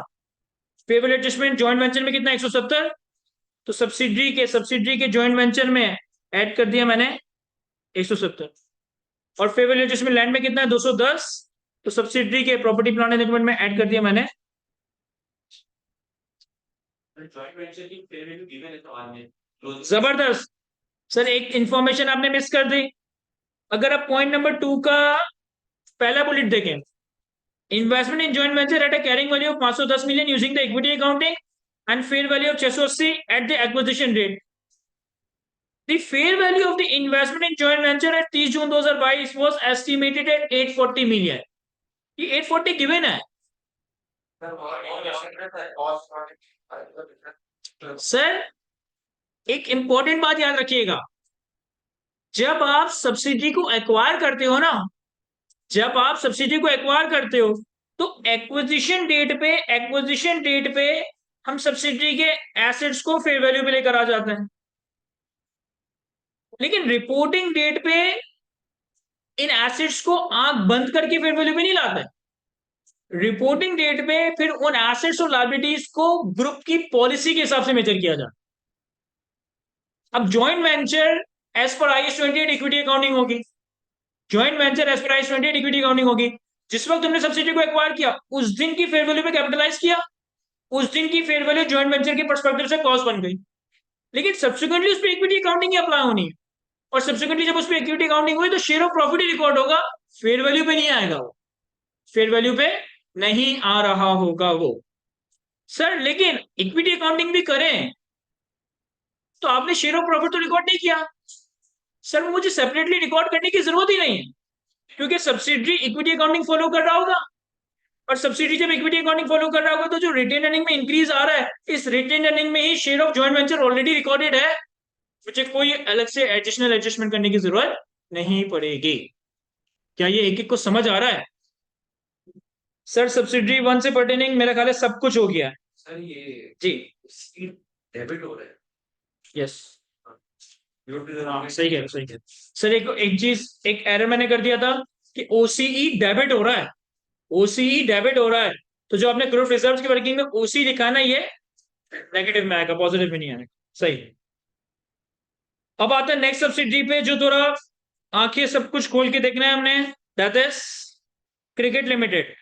Fair value adjustment joint venture में कितना? 170, तो सब्सिडी के जॉइंट वेंचर में ऐड कर दिया मैंने 170। और फेयर वैल्यू जिसमें लैंड में कितना है 210। तो सब्सिडरी के प्रॉपर्टी प्लांट एंड इक्विपमेंट में ऐड कर दिया मैंने। जॉइंट वेंचर की फेयर वैल्यू गिवन है सवाल में। जबरदस्त। सर एक इंफॉर्मेशन आपने मिस कर दी। अगर आप पॉइंट नंबर 2 का पहला बुलेट देखें, investment in joint venture at a carrying value of 510 million using the equity accounting and fair value of 680 at the acquisition rate. The fair value of the investment in joint venture at 30 June 2022 was estimated at 840 million। ये 840 given है sir. एक important बात याद रखिएगा, जब आप subsidy को acquire करते हो ना, जब आप सब्सिडी को एक्वायर करते हो तो एक्विजिशन डेट पे हम सब्सिडी के एसेट्स को फेयर वैल्यू पे लेकर आ जाते हैं, लेकिन रिपोर्टिंग डेट पे इन एसेट्स को आंख बंद करके फेयर वैल्यू पे नहीं लाते हैं। रिपोर्टिंग डेट पे फिर उन एसेट्स और लायबिलिटीज को ग्रुप की पॉलिसी के हिसाब से मेजर किया जाए। अब जॉइंट वेंचर एज पर IAS 28 इक्विटी अकाउंटिंग होगी। जॉइंट वेंचर एज पर IAS 28 इक्विटी अकाउंटिंग होगी। जिस वक्त तुमने सब्सिडी को एक्वायर किया उस दिन की फेयर वैल्यू पे कैपिटलाइज किया, उस दिन की फेयर वैल्यू जॉइंट वेंचर के पर्सपेक्टिव से कॉस्ट बन गई, लेकिन सब्सिक्वेंटली उस पर इक्विटी अकाउंटिंग ही अप्लाई होनी है। और सब्सिक्वेंटली जब उस पर इक्विटी अकाउंटिंग हुई तो share of profit he record होगा, फेयर वैल्यू पे नहीं आएगा वो, फेयर वैल्यू पे नहीं आ रहा होगा वो। सर लेकिन इक्विटी अकाउंटिंग भी करें तो आपने शेयर ऑफ प्रॉफिट तो रिकॉर्ड नहीं किया। सर मुझे सेपरेटली रिकॉर्ड करने की जरूरत ही नहीं है, क्योंकि सब्सिडरी इक्विटी अकाउंटिंग फॉलो कर रहा होगा। और सब्सिडी जब इक्विटी अकाउंटिंग फॉलो कर रहा होगा तो जो रिटेन अर्निंग में इंक्रीज आ रहा है, इस रिटेन अर्निंग में ही share of joint venture already recorded है, मुझे कोई अलग से एडिशनल एडजस्टमेंट करने की जरूरत नहीं पड़ेगी। क्या ये एक एक को समझ आ रहा है? सर सब्सिडरी 1 से पर्टेनिंग मेरा ख्याल है सब कुछ हो गया है। सर ये जी डेबिट हो रहा है। यस सही है, सही है। सर एक एक चीज, एक एरर मैंने कर दिया था कि OCE डेबिट हो रहा है, OCE डेबिट हो रहा है। तो जो आपने ग्रुप रिजर्व्स की वर्किंग में OCE लिखा है ना, ये नेगेटिव में आएगा, पॉजिटिव में नहीं आएगा। सही। अब आता है नेक्स्ट सब्सिडी पे, जो थोड़ा आंखें सब कुछ खोल के देखना है हमने, दैट इज क्रिकेट लिमिटेड।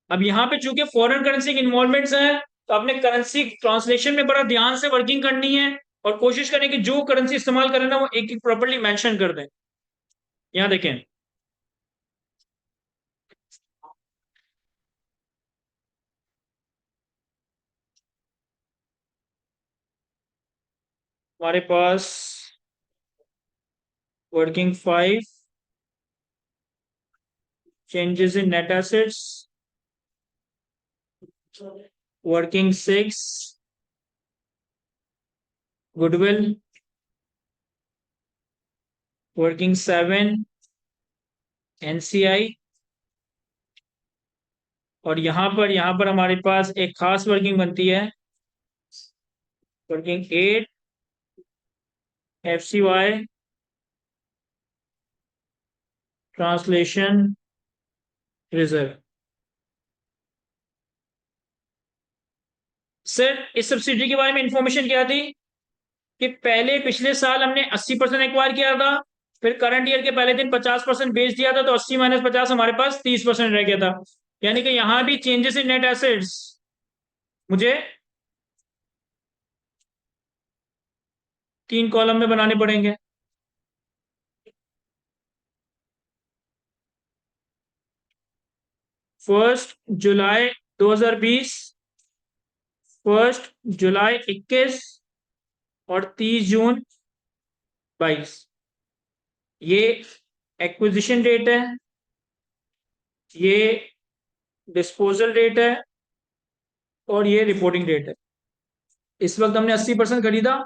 अब यहाँ पे चूंकि फॉरेन करेंसी के इन्वॉल्वमेंट्स हैं, तो आपने करेंसी ट्रांसलेशन में बड़ा ध्यान से वर्किंग करनी है और कोशिश करें कि जो करेंसी इस्तेमाल करें ना वो एक एक प्रॉपर्ली मेंशन कर दें। यहाँ देखें, हमारे पास working 5, changes in net assets, working 6, goodwill, working 7, NCI, और यहाँ पर हमारे पास एक खास वर्किंग बनती है, working 8, FCY, translation reserve. Sir इस सब्सिडी के बारे में इंफॉर्मेशन क्या थी कि पहले पिछले साल हमने 80% एक्वायर किया था, फिर करंट ईयर के पहले दिन 50% बेच दिया था, तो 80 माइनस 50 हमारे पास 30% रह गया था। यानी कि यहां भी चेंजेस इन नेट एसेट्स मुझे 3 कॉलम में बनाने पड़ेंगे। फर्स्ट जुलाई 2020, 1 जुलाई 2021 और 30 जून 2022। ये एक्विजिशन डेट है, ये डिस्पोजल डेट है, और ये रिपोर्टिंग डेट है। इस वक्त हमने 80% खरीदा,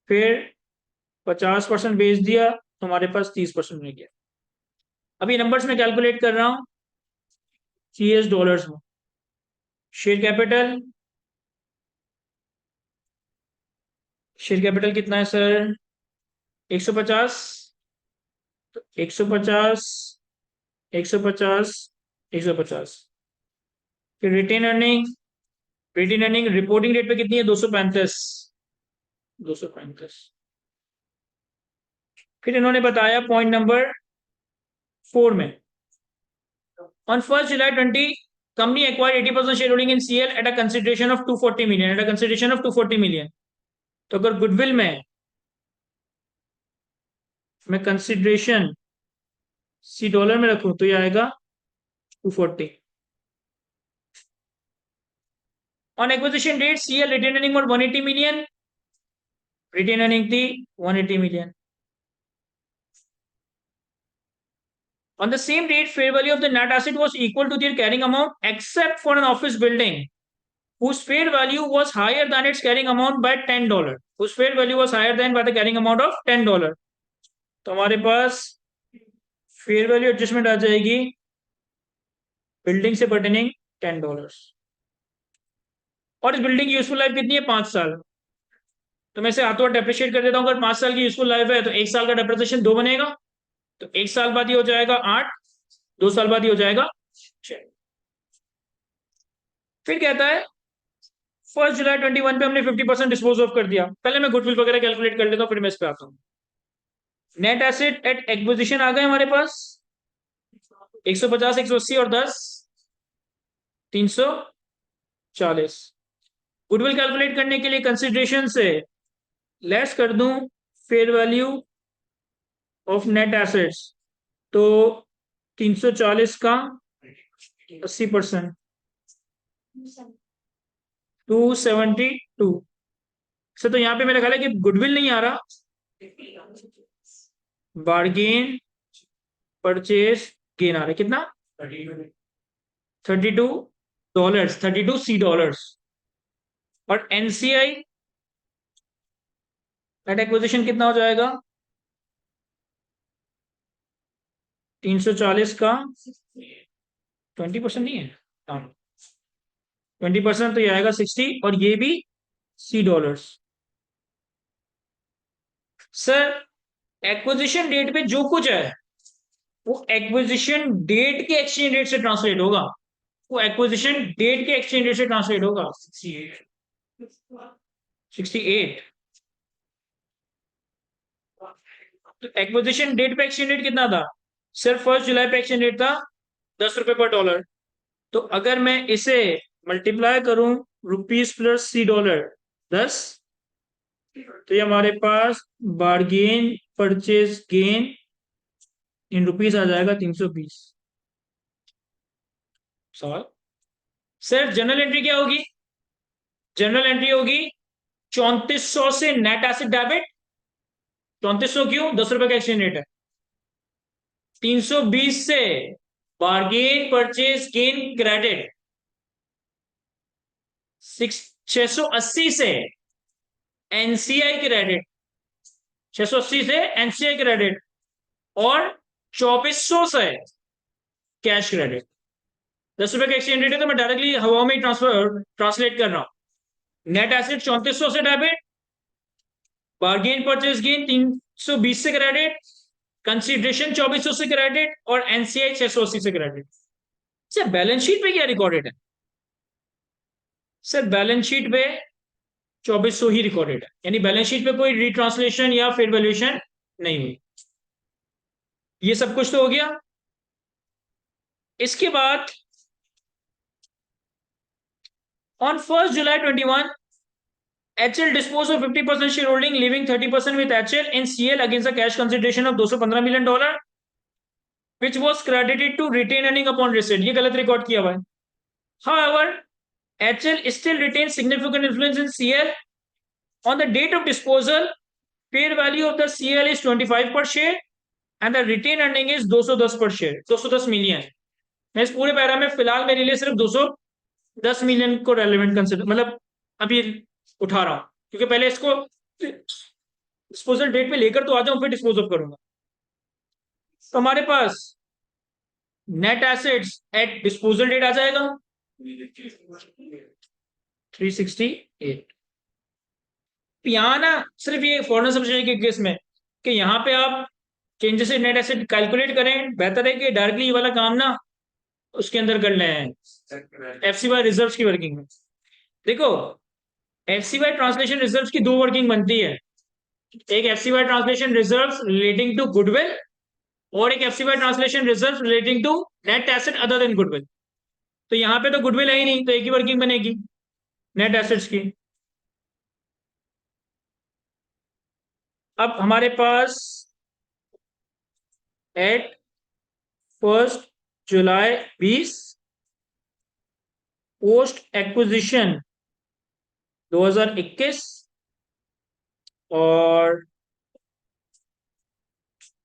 फिर 50% बेच दिया, तो हमारे पास 30% रह गया। अभी नंबर्स में कैलकुलेट कर रहा हूं CS डॉलर्स में। शेयर कैपिटल, शेयर कैपिटल कितना है सर? 150, 150, 150, 150। फिर retain earning retain earning reporting date पे कितनी है? 235। 235। फिर इन्होंने बताया पॉइंट नंबर 4 में, on 1 July 20 company acquired 80% share holding in CL at a consideration of 240 million, at a consideration of 240 million. तो अगर गुडविल में मैं कंसिडरेशन सी डॉलर में रखूं तो ये आएगा 240। On acquisition date CL retain earning और 180 मिलियन, रिटेन अर्निंग थी 180 million. On the same date, fair value of the net asset was equal to their carrying amount except for an office building whose fair value was higher than its carrying amount by $10, whose fair value was higher than by the carrying amount of $10। तो हमारे पास fair value adjustment आ जाएगी building से pertaining $10। और इस building की useful life कितनी है? 5 साल। तो मैं इसे हाथों हाथ डेप्रिशिएट कर देता हूँ। अगर 5 साल की यूजफुल लाइफ है तो 1 साल का डेप्रिसिएशन 2 बनेगा, तो 1 साल बाद ये हो जाएगा 8, 2 साल बाद ये हो जाएगा 6। फिर कहता है 1 July 2021 पे हमने 50% डिस्पोज ऑफ कर दिया। पहले मैं गुडविल वगैरह कैलकुलेट कर लेता हूँ, फिर मैं इस पे आता हूँ। नेट एसेट एट एक्विजिशन आ गए हमारे पास 150, 180 और 10, 340। गुडविल कैलकुलेट करने के लिए कंसिडरेशन से लेस कर दूं fair value of net assets, तो 340 का 80%, 272 से। तो यहाँ पे मेरा ख्याल है कि गुडविल नहीं आ रहा, बार्गेन परचेज गेन आ रहा है। कितना? $32, 32 सी डॉलर्स। और एनसीआई नेट एक्विजिशन कितना हो जाएगा? 340 का 20% नहीं है, 20%, तो ये आएगा 60, और ये भी सी डॉलर्स। सर एक्विजिशन डेट पे जो कुछ है वो एक्विजिशन डेट के एक्सचेंज रेट से ट्रांसलेट होगा, वो एक्विजिशन डेट के एक्सचेंज रेट से ट्रांसलेट होगा। 68। तो एक्विजिशन डेट पे एक्सचेंज रेट कितना था? सिर्फ 1 जुलाई पे एक्सचेंज रेट था $10 पर डॉलर। तो अगर मैं इसे मल्टीप्लाई करूं रुपीस प्लस सी डॉलर 10, तो ये हमारे पास bargain purchase gain in rupees आ जाएगा 320। सवाल सर जनरल एंट्री क्या होगी? जनरल एंट्री होगी 3400 से नेट एसेट डेबिट। 3400 क्यों? ₹10 का एक्सचेंज रेट है। 320 से बार्गेन परचेज गेन क्रेडिट। 680 से एनसीआई क्रेडिट, 680 से एनसीआई क्रेडिट, और 2400 से कैश क्रेडिट। ₹10 का एक्सचेंज रेट है तो मैं डायरेक्टली हवा में ट्रांसलेट कर रहा हूं। नेट एसेट 3400 से डेबिट, बार्गेन परचेज गेन 320 से क्रेडिट, कंसिडरेशन 2400 से क्रेडिट, और एनसीआई 680 से क्रेडिट। सर बैलेंस शीट पे क्या रिकॉर्डेड है? सर बैलेंस शीट पे 2400 ही रिकॉर्डेड है, यानी बैलेंस शीट पे कोई रिट्रांसलेशन या फेयर वैल्यूएशन नहीं हुई। ये सब कुछ तो हो गया। इसके बाद on 1 July 2021 HL disposed of 50% shareholding, leaving 30% with HL in CL against a cash consideration of $215 million, which was credited to retain earning upon receipt। ये गलत रिकॉर्ड किया हुआ है। However, HL still retains significant influence in CL. On the date of disposal, fair value of the CL is 25 per share and the retained earning is 210 per share, 210 million. मैं इस पूरे para में फिलहाल मेरे लिए सिर्फ 210 मिलियन को relevant consider मतलब अभी उठा रहा हूं, क्योंकि पहले इसको डिस्पोजल डेट पे लेकर तो आ जाऊं, फिर डिस्पोज ऑफ करूंगा। तो हमारे पास net assets at disposal date आ जाएगा 368। यहां ना सिर्फ ये फॉरन सब्सिडी के केस में कि यहाँ पे आप changes in net asset calculate करें, बेहतर है कि डायरेक्टली ये वाला काम ना उसके अंदर कर लें, एफसीवाई रिजर्व्स की वर्किंग में। देखो, एफसीवाई ट्रांसलेशन रिजर्व्स की दो वर्किंग बनती है। एक FCY translation reserves relating to goodwill और एक FCY translation reserves relating to net asset other than goodwill. तो यहाँ पे तो गुडविल है ही नहीं, तो एक ही वर्किंग बनेगी नेट एसेट्स की। अब हमारे पास एट 1 जुलाई 20 पोस्ट एक्विजिशन 2021 और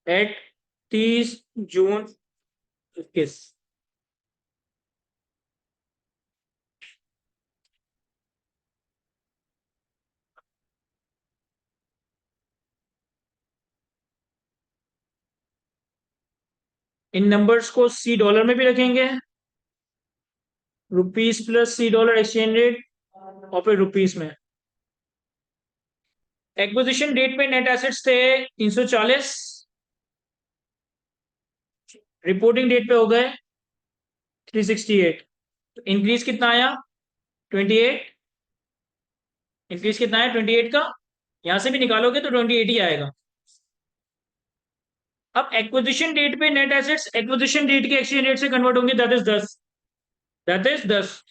एट 30 जून 21। इन नंबर्स को सी डॉलर में भी रखेंगे, रुपीस प्लस सी डॉलर एक्सचेंज रेट, और फिर रुपीस में। एक्विजिशन डेट पे नेट एसेट्स थे 340, रिपोर्टिंग डेट पे हो गए 368। तो इंक्रीज कितना आया? 28। इंक्रीज कितना आया 28 का? यहां से भी निकालोगे तो 28 ही आएगा। अब एक्विजिशन डेट पे नेट एसेट्स एक्विजिशन डेट के एक्सचेंज रेट से कन्वर्ट होंगे, that is 10। That is 10।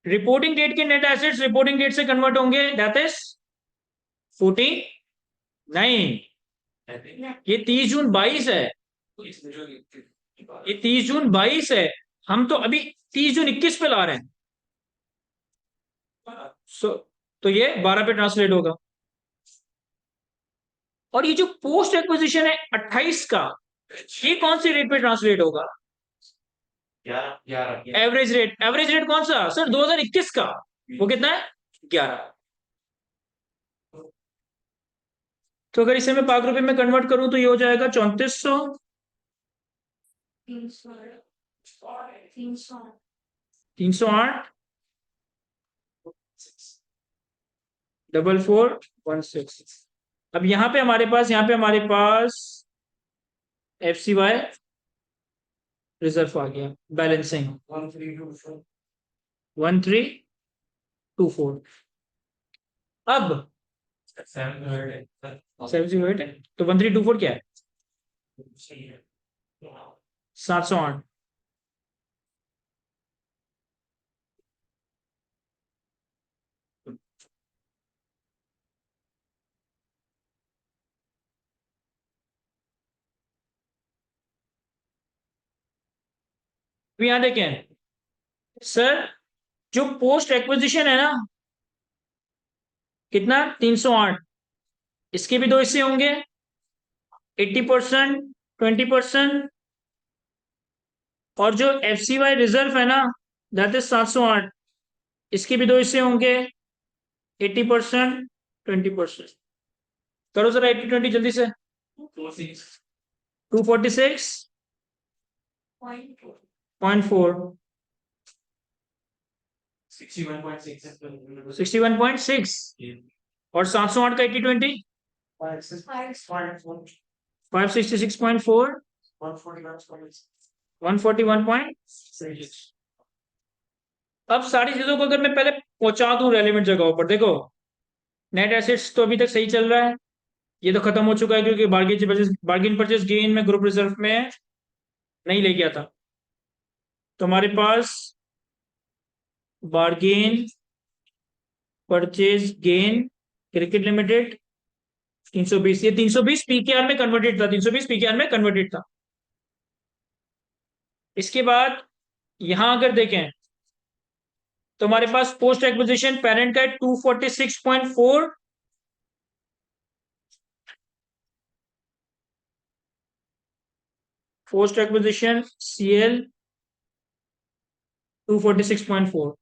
Reporting date के नेट एसेट्स रिपोर्टिंग डेट से कन्वर्ट होंगे, दैट इज 14। नहीं, ये 30 जून 22 है। ये 30 जून 22 है। हम तो अभी 30 जून 21 पे ला रहे हैं। सो तो ये 12 पे ट्रांसलेट होगा। और ये जो पोस्ट एक्विजिशन है 28 का, ये कौन सी रेट पे ट्रांसलेट होगा? Average rate. एवरेज रेट कौन सा सर? 2021 का। वो कितना है? 11। तो अगर इसे मैं पाक रुपए में कन्वर्ट करूं तो ये हो जाएगा 3400, 308, 4416। अब यहाँ पे हमारे पास एफ सी वाई रिजर्व आ गया, बैलेंसिंग 1324। अब 708 है, तो 1324 क्या है? 708। यहां देखें सर, जो पोस्ट एक्विजिशन है ना, कितना? 308। इसके भी दो हिस्से होंगे, 80%, 20%। और जो एफ सी वाई रिजर्व है ना, दैट इज 708। इसके भी दो हिस्से होंगे, 80%, 20%। करो जरा 80-20 जल्दी से। 246.4, 61.6। और 708 का 80-20 566.4, 141.6। अब सारी चीजों को अगर मैं पहले पहुंचा दूं रेलिवेंट जगहों पर, देखो नेट एसेट्स तो अभी तक सही चल रहा है, ये तो खत्म हो चुका है क्योंकि बार्गेन परचेज गेन में ग्रुप रिजर्व में नहीं ले गया था। तो हमारे पास bargain purchase gain Cricket Limited 320, ये 320 पीकेआर में कन्वर्टेड था, 320 पीकेआर में कन्वर्टेड था। इसके बाद यहां अगर देखें तो हमारे पास पोस्ट एक्विजिशन पेरेंट का 246.4, पोस्ट एक्विजिशन सीएल 246.4।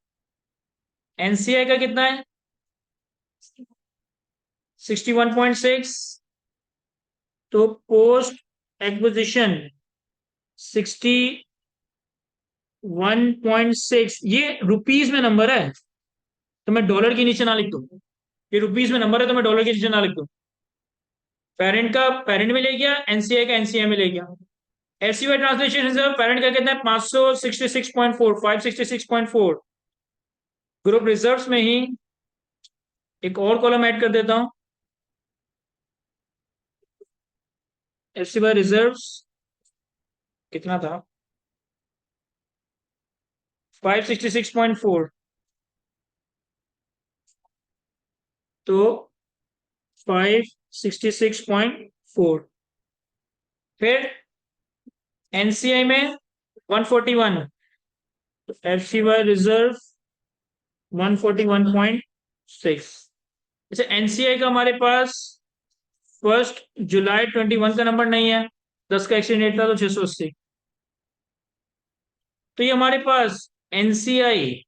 एनसीआई का कितना है? 61.6। तो पोस्ट एक्विजिशन 61.6, ये रुपीस में नंबर है, तो मैं डॉलर के नीचे ना लिख दूं। ये रुपीस में नंबर है तो मैं डॉलर के नीचे ना लिख दूं। पेरेंट का पेरेंट में ले गया, एनसीआई का एनसीआई में ले गया। एफसीवाई ट्रांसलेशन रिजर्व पेरेंट का कितना है? 566.4, 566.4। ग्रुप रिजर्व्स में ही एक और कॉलम ऐड कर देता हूं, एफसीवाई रिजर्व्स कितना था, 566.4, तो 566.4, फिर एनसीआई में 141, तो एफसीवाई रिजर्व 141.6। अच्छा, एनसीआई का हमारे पास 1 जुलाई 21 का नंबर नहीं है, 10 का एक्सचेंज रेट था तो 680, तो ये हमारे पास एनसीआई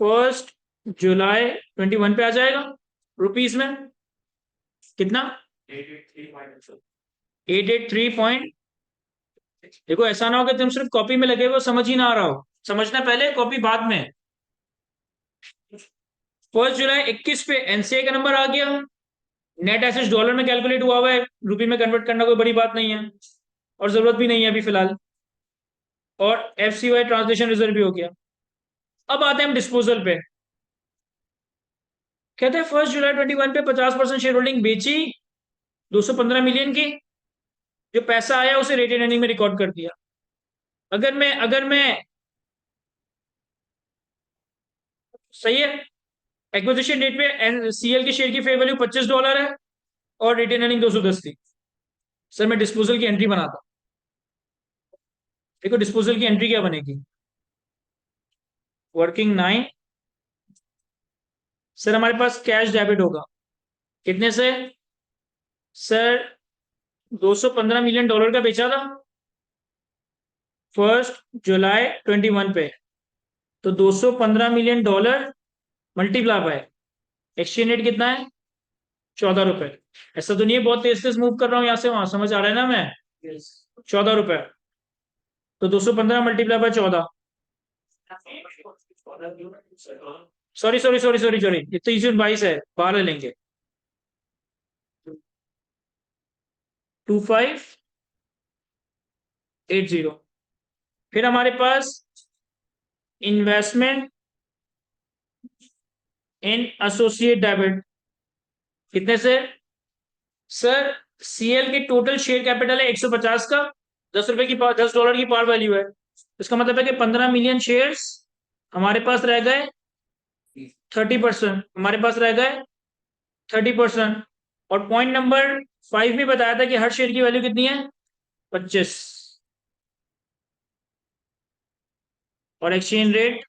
1 जुलाई 21 पे आ जाएगा रुपीस में, कितना 883 देखो ऐसा ना हो कि तुम सिर्फ कॉपी में लगे हुए समझ ही ना आ रहा हो, समझना पहले, कॉपी बाद में। 1 जुलाई 21 पे एनसीआई का नंबर आ गया, नेट एसेट्स डॉलर में कैलकुलेट हुआ है, रुपये में कन्वर्ट करना कोई बड़ी बात नहीं है और जरूरत भी नहीं है अभी फिलहाल, और एफसीवाई ट्रांसलेशन रिजर्व भी हो गया। अब आते हैं हम डिस्पोजल पे। कहते हैं 1 जुलाई 21 पे 50% शेयर होल्डिंग बेची 215 मिलियन की, जो पैसा आया उसे रेटेड अर्निंग में रिकॉर्ड कर दिया। अगर मैं सही है, एक्विजिशन डेट पे सीएल के शेयर की फेयर वैल्यू $25 है और रिटेन अर्निंग 210 थी। सर मैं डिस्पोजल की एंट्री बनाता, देखो डिस्पोजल की एंट्री क्या बनेगी, वर्किंग 9, सर हमारे पास कैश डेबिट होगा कितने से, सर $215 मिलियन का बेचा था 1 जुलाई 21 पे, तो $215 million multiply by exchange rate कितना है, ₹14। ऐसा तो नहीं है बहुत तेज तेज मूव कर रहा हूँ यहाँ से वहां, समझ आ रहा है ना मैं, ₹14, तो 215 multiply by 14, sorry sorry sorry sorry sorry, ये तो 22 है, बाहर ले लेंगे, 2580। फिर हमारे पास इन्वेस्टमेंट इन एसोसिएट डेबिट कितने से, सर सीएल की टोटल शेयर कैपिटल है 150 का, $10 की $10 की पार वैल्यू है, इसका मतलब है कि 15 मिलियन शेयर्स हमारे पास रह गए 30%, हमारे पास रह गए 30%, और पॉइंट नंबर 5 में बताया था कि हर शेयर की वैल्यू कितनी है 25, और एक्सचेंज रेट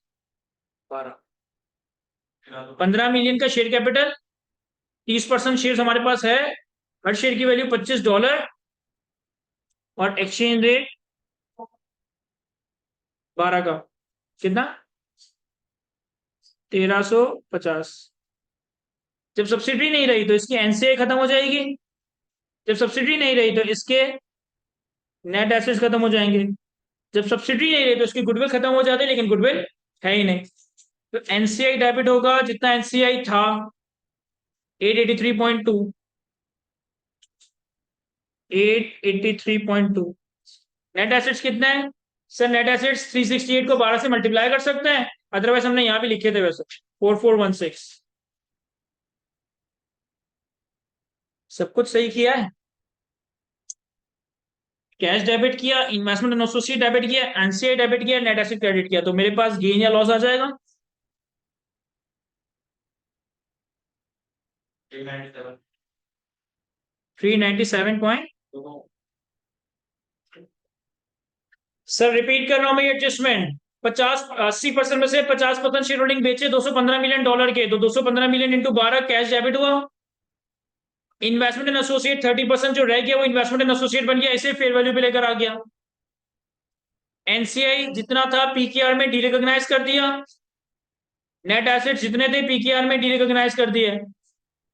12, 15 मिलियन का शेयर कैपिटल, 30% शेयर हमारे पास है, हर शेयर की वैल्यू $25, और एक्सचेंज रेट 12 का कितना 1350। जब सब्सिडी नहीं रही तो इसकी एनसीआई खत्म हो जाएगी, जब सब्सिडी नहीं रही तो इसके नेट एसेट्स खत्म हो जाएंगे, जब सब्सिडी नहीं रही तो इसकी गुडविल खत्म हो जाती है, लेकिन गुडविल है ही नहीं, तो एनसीआई डेबिट होगा जितना एनसीआई था 883.2, 883.2, नेट एसेट्स कितना है, सर नेट एसेट्स 368 को 12 से मल्टीप्लाई कर सकते हैं, अदरवाइज हमने यहां भी लिखे थे वैसे 4416, सब कुछ सही किया है, कैश डेबिट किया, इन्वेस्टमेंट इन एसोसिएट डेबिट किया, एनसीआई डेबिट किया, नेट एसेट क्रेडिट किया, तो मेरे पास गेन या लॉस आ जाएगा 397 सर रिपीट कर रहा हूं मैं ये एडजस्टमेंट, 80% में से 50% शेयर होल्डिंग बेचे $215 मिलियन के, तो 215 मिलियन इंटू 12 कैश डेबिट हुआ, इन्वेस्टमेंट इन एसोसिएट 30% जो रह गया वो इन्वेस्टमेंट इन एसोसिएट बन गया, इसे फेयर वैल्यू पे लेकर आ गया, एनसीआई जितना था पीकेआर में डीरिकॉग्नाइज कर दिया, नेट एसेट जितने थे पीकेआर में डीरिकॉग्नाइज कर दिए,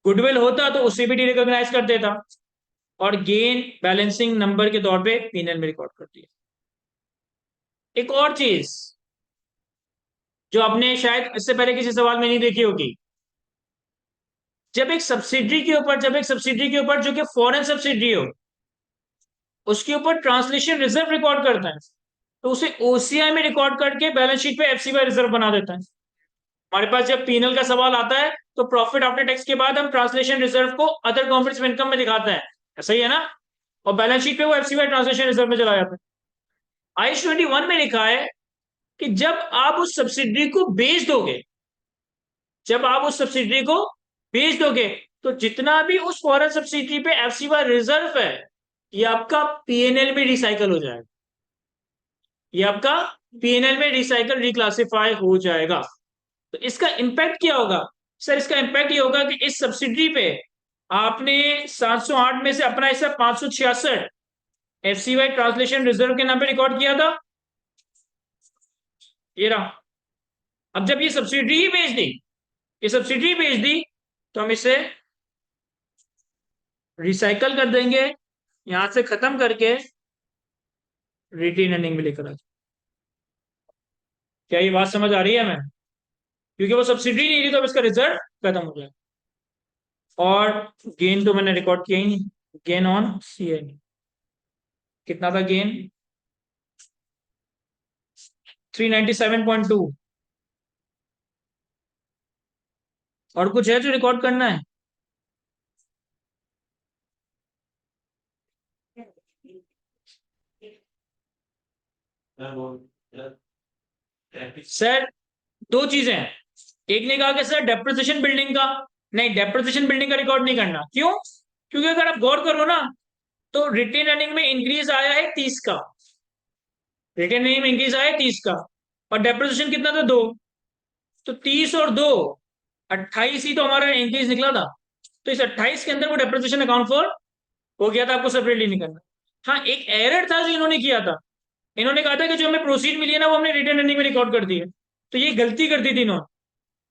गुडविल होता तो उसे भी डीरिकॉग्नाइज कर देता, और गेन बैलेंसिंग नंबर के तौर पे पीएनएल में रिकॉर्ड कर दिया। एक और चीज जो आपने शायद इससे पहले किसी सवाल में नहीं देखी होगी, जब एक सब्सिडी के ऊपर जो कि फॉरेन सब्सिडी हो उसके ऊपर ट्रांसलेशन रिजर्व रिकॉर्ड करता है, तो उसे ओसीआई में रिकॉर्ड करके बैलेंस शीट पे एफसीवाई रिजर्व बना देता है, हमारे पास जब पीएनएल का सवाल आता है तो प्रॉफिट आफ्टर टैक्स के बाद हम ट्रांसलेशन रिजर्व को अदर कॉम्प्रिहेंसिव इनकम में दिखाते हैं, ऐसा ही है ना। और बैलेंस शीट पे वो एफसीवाई ट्रांसलेशन रिजर्व में चला जाता है। I-21 में लिखा है कि जब आप उस सब्सिडी को बेच दोगे, जब आप उस सब्सिडी को बेच दोगे, तो जितना भी उस फॉरेन सब्सिडी पे एफसीवाई रिजर्व है, ये आपका पीएनएल में रिसाइकल हो जाएगा, ये आपका पीएनएल में रिसाइकल रिक्लासिफाई हो जाएगा। तो इसका इंपैक्ट क्या होगा सर? इसका इंपैक्ट ये होगा कि इस सब्सिडी पे आपने 708 में से अपना हिस्सा 566 एफसीवाई ट्रांसलेशन रिजर्व के नाम पे रिकॉर्ड किया था, ये रहा। अब जब ये सब्सिडी ही बेच दी, ये सब्सिडी बेच दी, तो हम इसे रिसाइकल कर देंगे, यहां से खत्म करके रिटेन अर्निंग में लेकर आ जाए। क्या ये बात समझ आ रही है? मैं क्योंकि वो सब्सिडी नहीं दी तो अब इसका रिजल्ट खत्म हो जाए। और गेन तो मैंने रिकॉर्ड किया ही नहीं, गेन ऑन सीएन कितना था? गेन 397.2। और कुछ है जो रिकॉर्ड करना है? सर दो चीजें हैं। एक ने कहा कि सर डेप्रिसिएशन बिल्डिंग का, नहीं, डेप्रिसिएशन बिल्डिंग का रिकॉर्ड नहीं करना। क्यों? क्योंकि अगर आप गौर करो ना, तो रिटेन अर्निंग में इंक्रीज आया है 30 का, रिटेन अर्निंग में इंक्रीज आया है 30 का, और डेप्रिसिएशन कितना था? 2। तो 30 और 2 28 ही तो हमारा इंक्रीज निकला था। तो इस 28 के अंदर वो डेप्रिसिएशन अकाउंट फॉर हो गया था, आपको सेपरेटली नहीं करना। हाँ, एक एरर था जो इन्होंने किया था, इन्होंने कहा था कि जो हमें प्रोसीड मिली है ना, वो हमने रिटर्न अर्निंग में रिकॉर्ड कर दी है। तो ये गलती कर दी थी इन्होंने।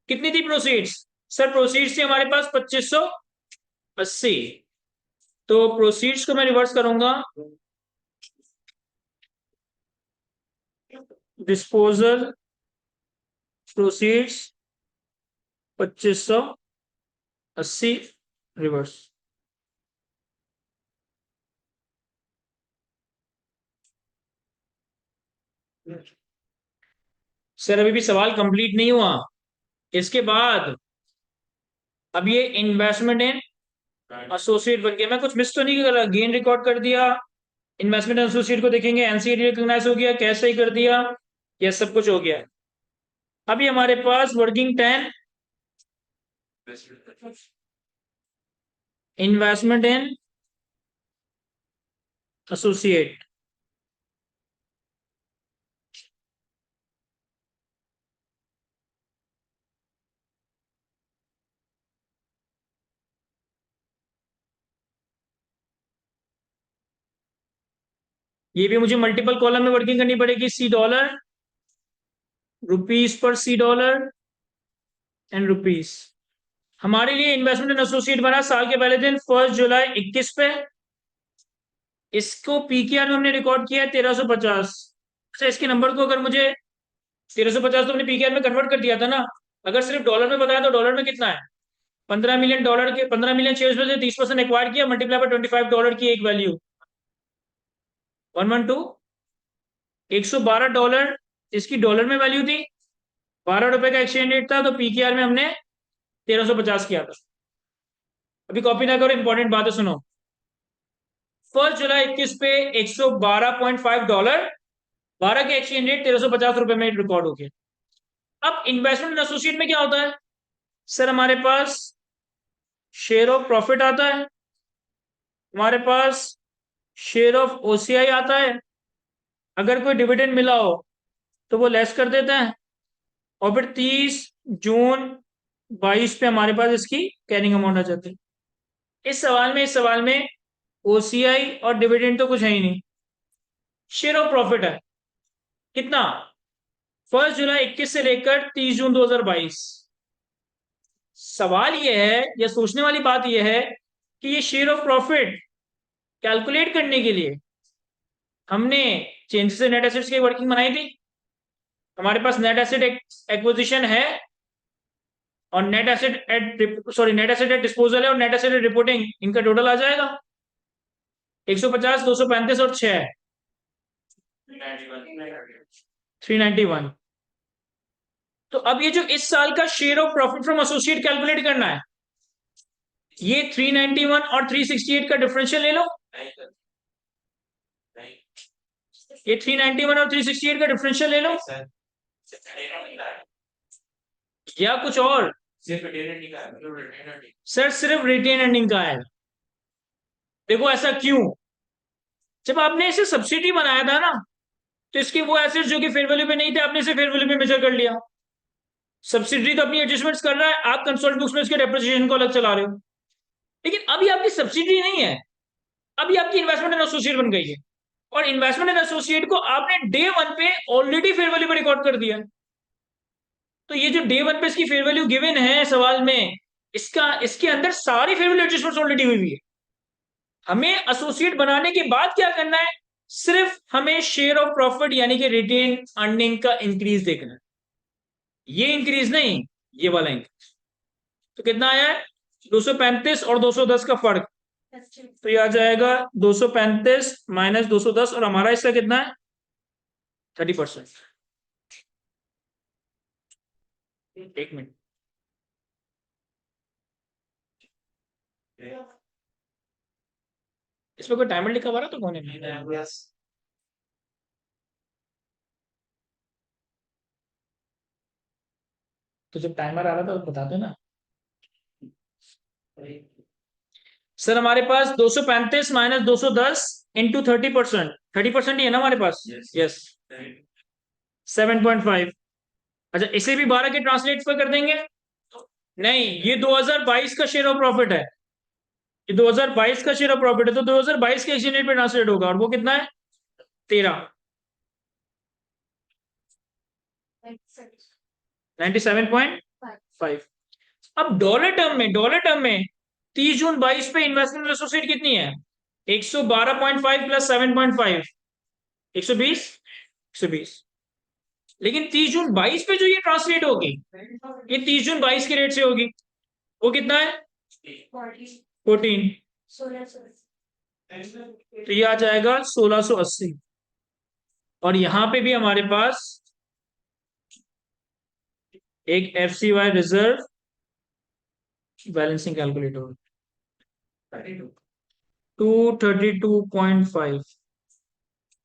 कितनी थी प्रोसीड्स? सर प्रोसीड्स थी हमारे पास 2580। तो प्रोसीड्स को मैं रिवर्स करूंगा, डिस्पोजल प्रोसीड्स 2580 रिवर्स। सर अभी भी सवाल कंप्लीट नहीं हुआ। इसके बाद अब ये इन्वेस्टमेंट इन एसोसिएट बन गया। मैं कुछ मिस तो नहीं कर रहा? गेन रिकॉर्ड कर दिया, इन्वेस्टमेंट एसोसिएट को देखेंगे, एनसीडी रिकॉग्नाइज हो गया, कैश सही कर दिया, यह सब कुछ हो गया। अभी हमारे पास वर्किंग 10 इन्वेस्टमेंट इन एसोसिएट। ये भी मुझे मल्टीपल कॉलम में वर्किंग करनी पड़ेगी। सी डॉलर, रुपीस पर सी डॉलर एंड रुपीस। हमारे लिए इन्वेस्टमेंट इन एसोसिएट बना साल के पहले दिन 1 जुलाई 21 पे। इसको पीकेआर में हमने रिकॉर्ड किया है 1350। अच्छा, इसके नंबर को अगर मुझे 1350 तो हमने पीकेआर में कन्वर्ट कर दिया था ना, अगर सिर्फ डॉलर में बताया तो डॉलर में कितना है? 15 मिलियन डॉलर के, 15 मिलियन शेयर में से 30% एक्वायर किया, मल्टीप्लाई पर $25 की एक वैल्यू 112, $112 इसकी डॉलर में वैल्यू थी, 12 रुपए का एक्सचेंज रेट था, तो पीकेआर में हमने 1350 किया था। अभी कॉपी ना करो, इंपॉर्टेंट बात है, सुनो। 1 जुलाई 21 पे $112.5, 12 के एक्सचेंज रेट 1350 रुपए में रिकॉर्ड हो गया। अब इन्वेस्टमेंट एसोसिएट में क्या होता है? सर हमारे पास शेयर ऑफ प्रॉफिट आता है, हमारे पास शेयर ऑफ ओसीआई आता है, अगर कोई डिविडेंड मिला हो तो वो लेस कर देते हैं, और फिर 30 जून 22 पे हमारे पास इसकी कैरिंग अमाउंट आ जाती है। इस सवाल में ओसीआई और डिविडेंड तो कुछ है ही नहीं, शेयर ऑफ प्रॉफिट है। कितना? 1 जुलाई 21 से लेकर 30 जून 2022। सवाल यह है, या सोचने वाली बात यह है, कि ये शेयर ऑफ प्रॉफिट कैलकुलेट करने के लिए हमने चेंजेस इन नेट एसेट्स की वर्किंग बनाई थी। हमारे पास नेट एसेट एक्विजिशन है, और नेट एसेट एट डिस्पोजल है, और नेट एसेट एट रिपोर्टिंग, इनका टोटल आ जाएगा 150, 235 और 6 391। तो अब ये जो इस साल का share of profit from associate calculate करना है, ये 391 और 368 का डिफरेंशियल ले लो। ये 391 और 368 का डिफरेंशियल ले लो, या कुछ और? सर सिर्फ रिटेन अर्निंग का है। देखो ऐसा क्यों? जब आपने इसे सब्सिडी बनाया था ना, तो इसके वो एसेट्स जो कि फेयर वैल्यू पे नहीं थे, आपने इसे फेयर वैल्यू पे मेजर कर लिया। सब्सिडी तो अपनी एडजस्टमेंट्स कर रहा है, आप कंसोल्ट बुक्स में इसके डेप्रिसिएशन को अलग चला रहे हो। लेकिन अभी आपकी सब्सिडी नहीं है, अभी आपकी इन्वेस्टमेंट इन एसोसिएट बन गई है, और इन्वेस्टमेंट इन एसोसिएट को आपने डे वन पे ऑलरेडी फेयर वैल्यू पे रिकॉर्ड कर दिया। तो ये जो डे वन पे इसकी फेयर वैल्यू गिवन है सवाल में, इसका इसके अंदर सारी फेयर वैल्यू एडजस्टमेंट ऑलरेडी हुई है। हमें एसोसिएट बनाने के बाद क्या करना है? सिर्फ हमें शेयर ऑफ प्रॉफिट यानी कि रिटेन अर्निंग का इंक्रीज देखना है। ये इंक्रीज नहीं, ये वाला इंक्रीज। तो कितना आया है? 235 और 210 का फर्क, तो ये आ जाएगा 235 माइनस 210, और हमारा इसका कितना है? 30%। एक मिनट, इसमें कोई टाइमर लिखा हुआ रहा तो कौन है? तो जब टाइमर आ रहा था तो बता दो ना सर। हमारे पास 235 माइनस 210 इंटू 30%, 30% ही है ना हमारे पास? यस, 7.5। अच्छा, इसे भी 12 के ट्रांसलेट पर कर देंगे? नहीं, ये 2022 का शेयर ऑफ प्रॉफिट है, ये 2022 का शेयर ऑफ प्रॉफिट है, तो 2022 के एक्सचेंज रेट पे ट्रांसलेट होगा, और वो कितना है? 13, 97.5। अब डॉलर टर्म में 30 जून 22 पे इन्वेस्टमेंट एसोसिएट कितनी है? 112.5 प्लस 7.5, 120, 120। लेकिन 30 जून 22 पे जो ये ट्रांसलेट होगी, ये 30 जून 22 के रेट से होगी, वो कितना है? 14। तो ये आ जाएगा 1680। और यहां पे भी हमारे पास एक FCY रिजर्व बैलेंसिंग कैलकुलेटर, 232.5।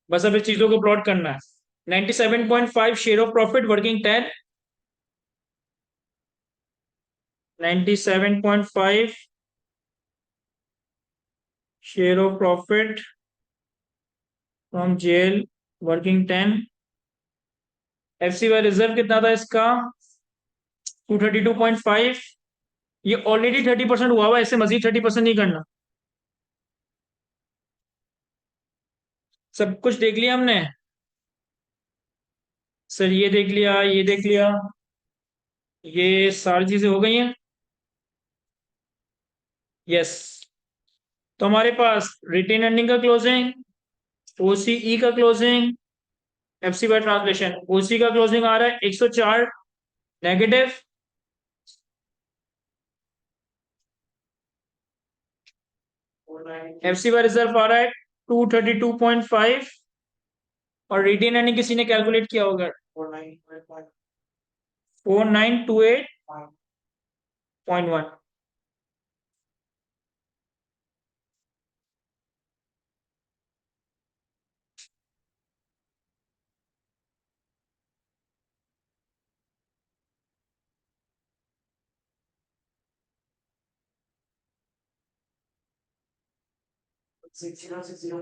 बस अब इस चीजों को प्लॉट करना है। 97.5 share of profit working 10, 97.5 share of profit from GL working 10। FCY reserve कितना था इसका? 232.5। ये ऑलरेडी 30% हुआ हुआ, इससे मजीद 30% नहीं करना। सब कुछ देख लिया हमने सर, ये देख लिया, ये देख लिया, ये सारी चीजें हो गई हैं। यस, तो हमारे पास रिटेन अर्निंग का क्लोजिंग, OCE का क्लोजिंग, FCY ट्रांसलेशन। OCE का क्लोजिंग आ रहा है 104 नेगेटिव, FCY रिजर्व आ रहा है 232.5, और रिटेन अर्निंग किसी ने कैलकुलेट किया होगा 4928.1। Six zero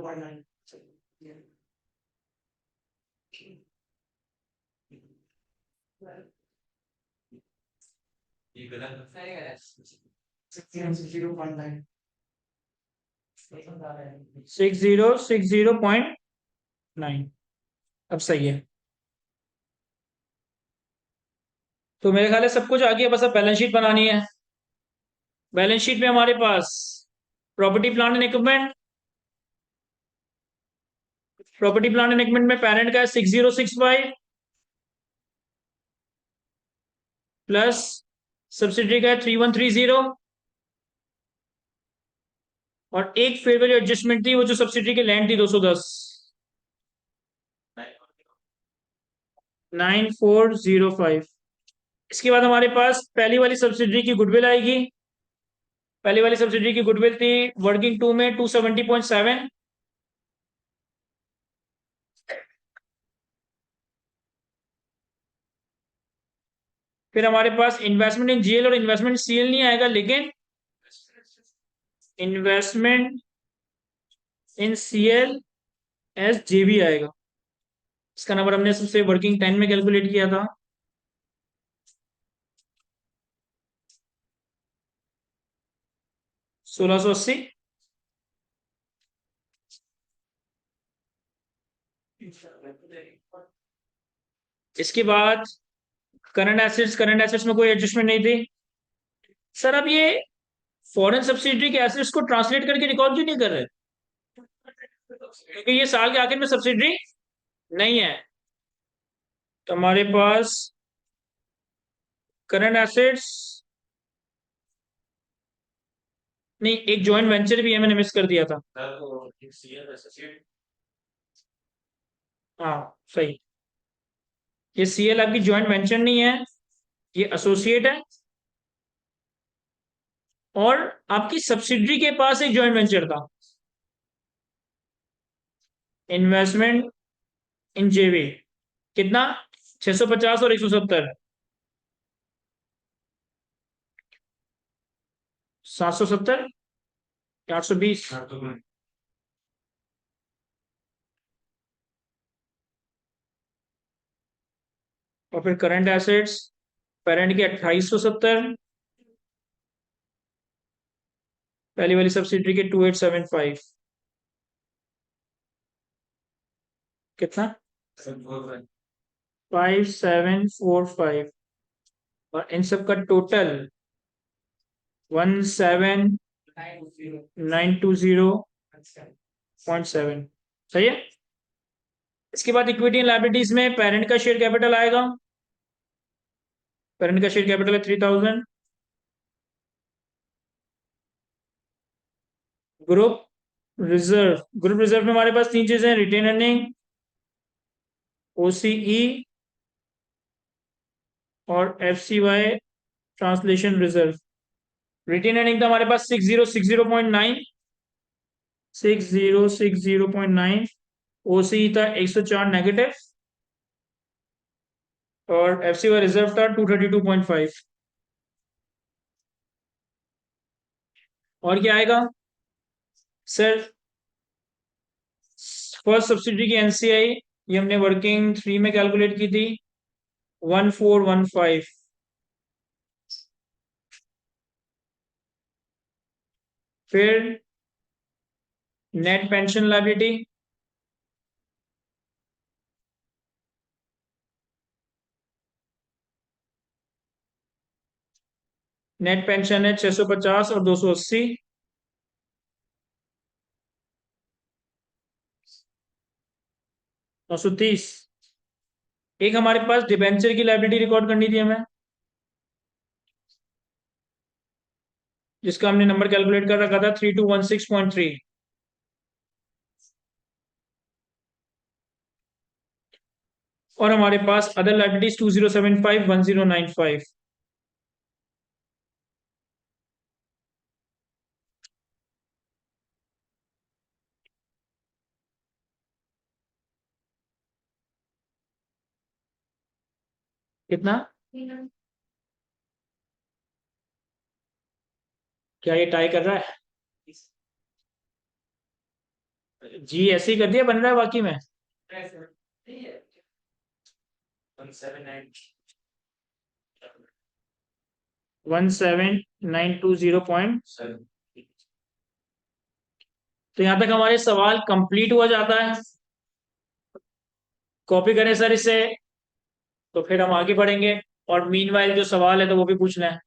point 9। अब सही है। तो मेरे ख्याल है सब कुछ आ गया, बस अब बैलेंस शीट बनानी है। बैलेंस शीट में हमारे पास property plant and equipment, property plant and equipment में पेरेंट का है 6065 प्लस सब्सिडी का है 3130, और एक फेयर वैल्यू एडजस्टमेंट थी, वो जो सब्सिडी की लैंड थी 210, 9405। इसके बाद हमारे पास पहली वाली सब्सिडरी की गुडविल आएगी। पहली वाली सब्सिडरी की गुडविल थी वर्किंग टू में 270.7। फिर हमारे पास इन्वेस्टमेंट इन जीएल और इन्वेस्टमेंट सीएल नहीं आएगा, लेकिन इन्वेस्टमेंट इन सीएल एस जेबी आएगा। इसका नंबर हमने सबसे वर्किंग 10 में कैलकुलेट किया था। सोलह सौ अस्सी। इसके बाद करंट एसेट्स में कोई एडजस्टमेंट नहीं थी। सर अब ये फॉरेन सब्सिडी के एसेट्स को ट्रांसलेट करके रिकॉर्ड क्यों नहीं कर रहे? क्योंकि ये साल के आखिर में सब्सिडी नहीं है। तो हमारे पास करंट एसेट्स नहीं, एक जॉइंट वेंचर भी है, मैंने मिस कर दिया था। हाँ सही। ये सीएल आपकी जॉइंट वेंचर नहीं है, ये एसोसिएट है। और आपकी सब्सिडरी के पास एक जॉइंट वेंचर था, इन्वेस्टमेंट इन जेवी। कितना? 650 और 170। 770 या 820। और फिर करंट एसेट्स पेरेंट के 2870, पहली वाली सब्सिडरी के 2875। कितना? 5745। और इन सब का टोटल 17920.7 सही है। इसके बाद इक्विटी एंड लायबिलिटीज में पेरेंट का शेयर कैपिटल आएगा। पेरेंट का शेयर कैपिटल है 3000। ग्रुप रिजर्व में हमारे पास तीन चीजें हैं, रिटेन अर्निंग, ओसीई और एफसीवाई ट्रांसलेशन रिजर्व। रिटेन अर्निंग था हमारे पास 6060.9, 6060.9। ओसीई था 104 नेगेटिव। और एफसीवाई रिजर्व था 232.5। और क्या आएगा सर? फर्स्ट सब्सिडी की एनसीआई ये हमने वर्किंग 3 में कैलकुलेट की थी, 1415। फिर net pension liability, net pension है 650 और 280। 930। एक हमारे पास डिबेंचर की लायबिलिटी रिकॉर्ड करनी थी हमें, जिसका हमने नंबर कैलकुलेट कर रखा था 3216.3। और हमारे पास अदर लायबिलिटीज 2075 1095। कितना? क्या ये टाई कर रहा है? जी ऐसे ही कर दिया, बन रहा है बाकी में। 17920.7। तो यहां तक हमारे सवाल कंप्लीट हुआ जाता है। कॉपी करें सर इसे, तो फिर हम आगे बढ़ेंगे। और मीनवाइल जो सवाल है तो वो भी पूछ लें।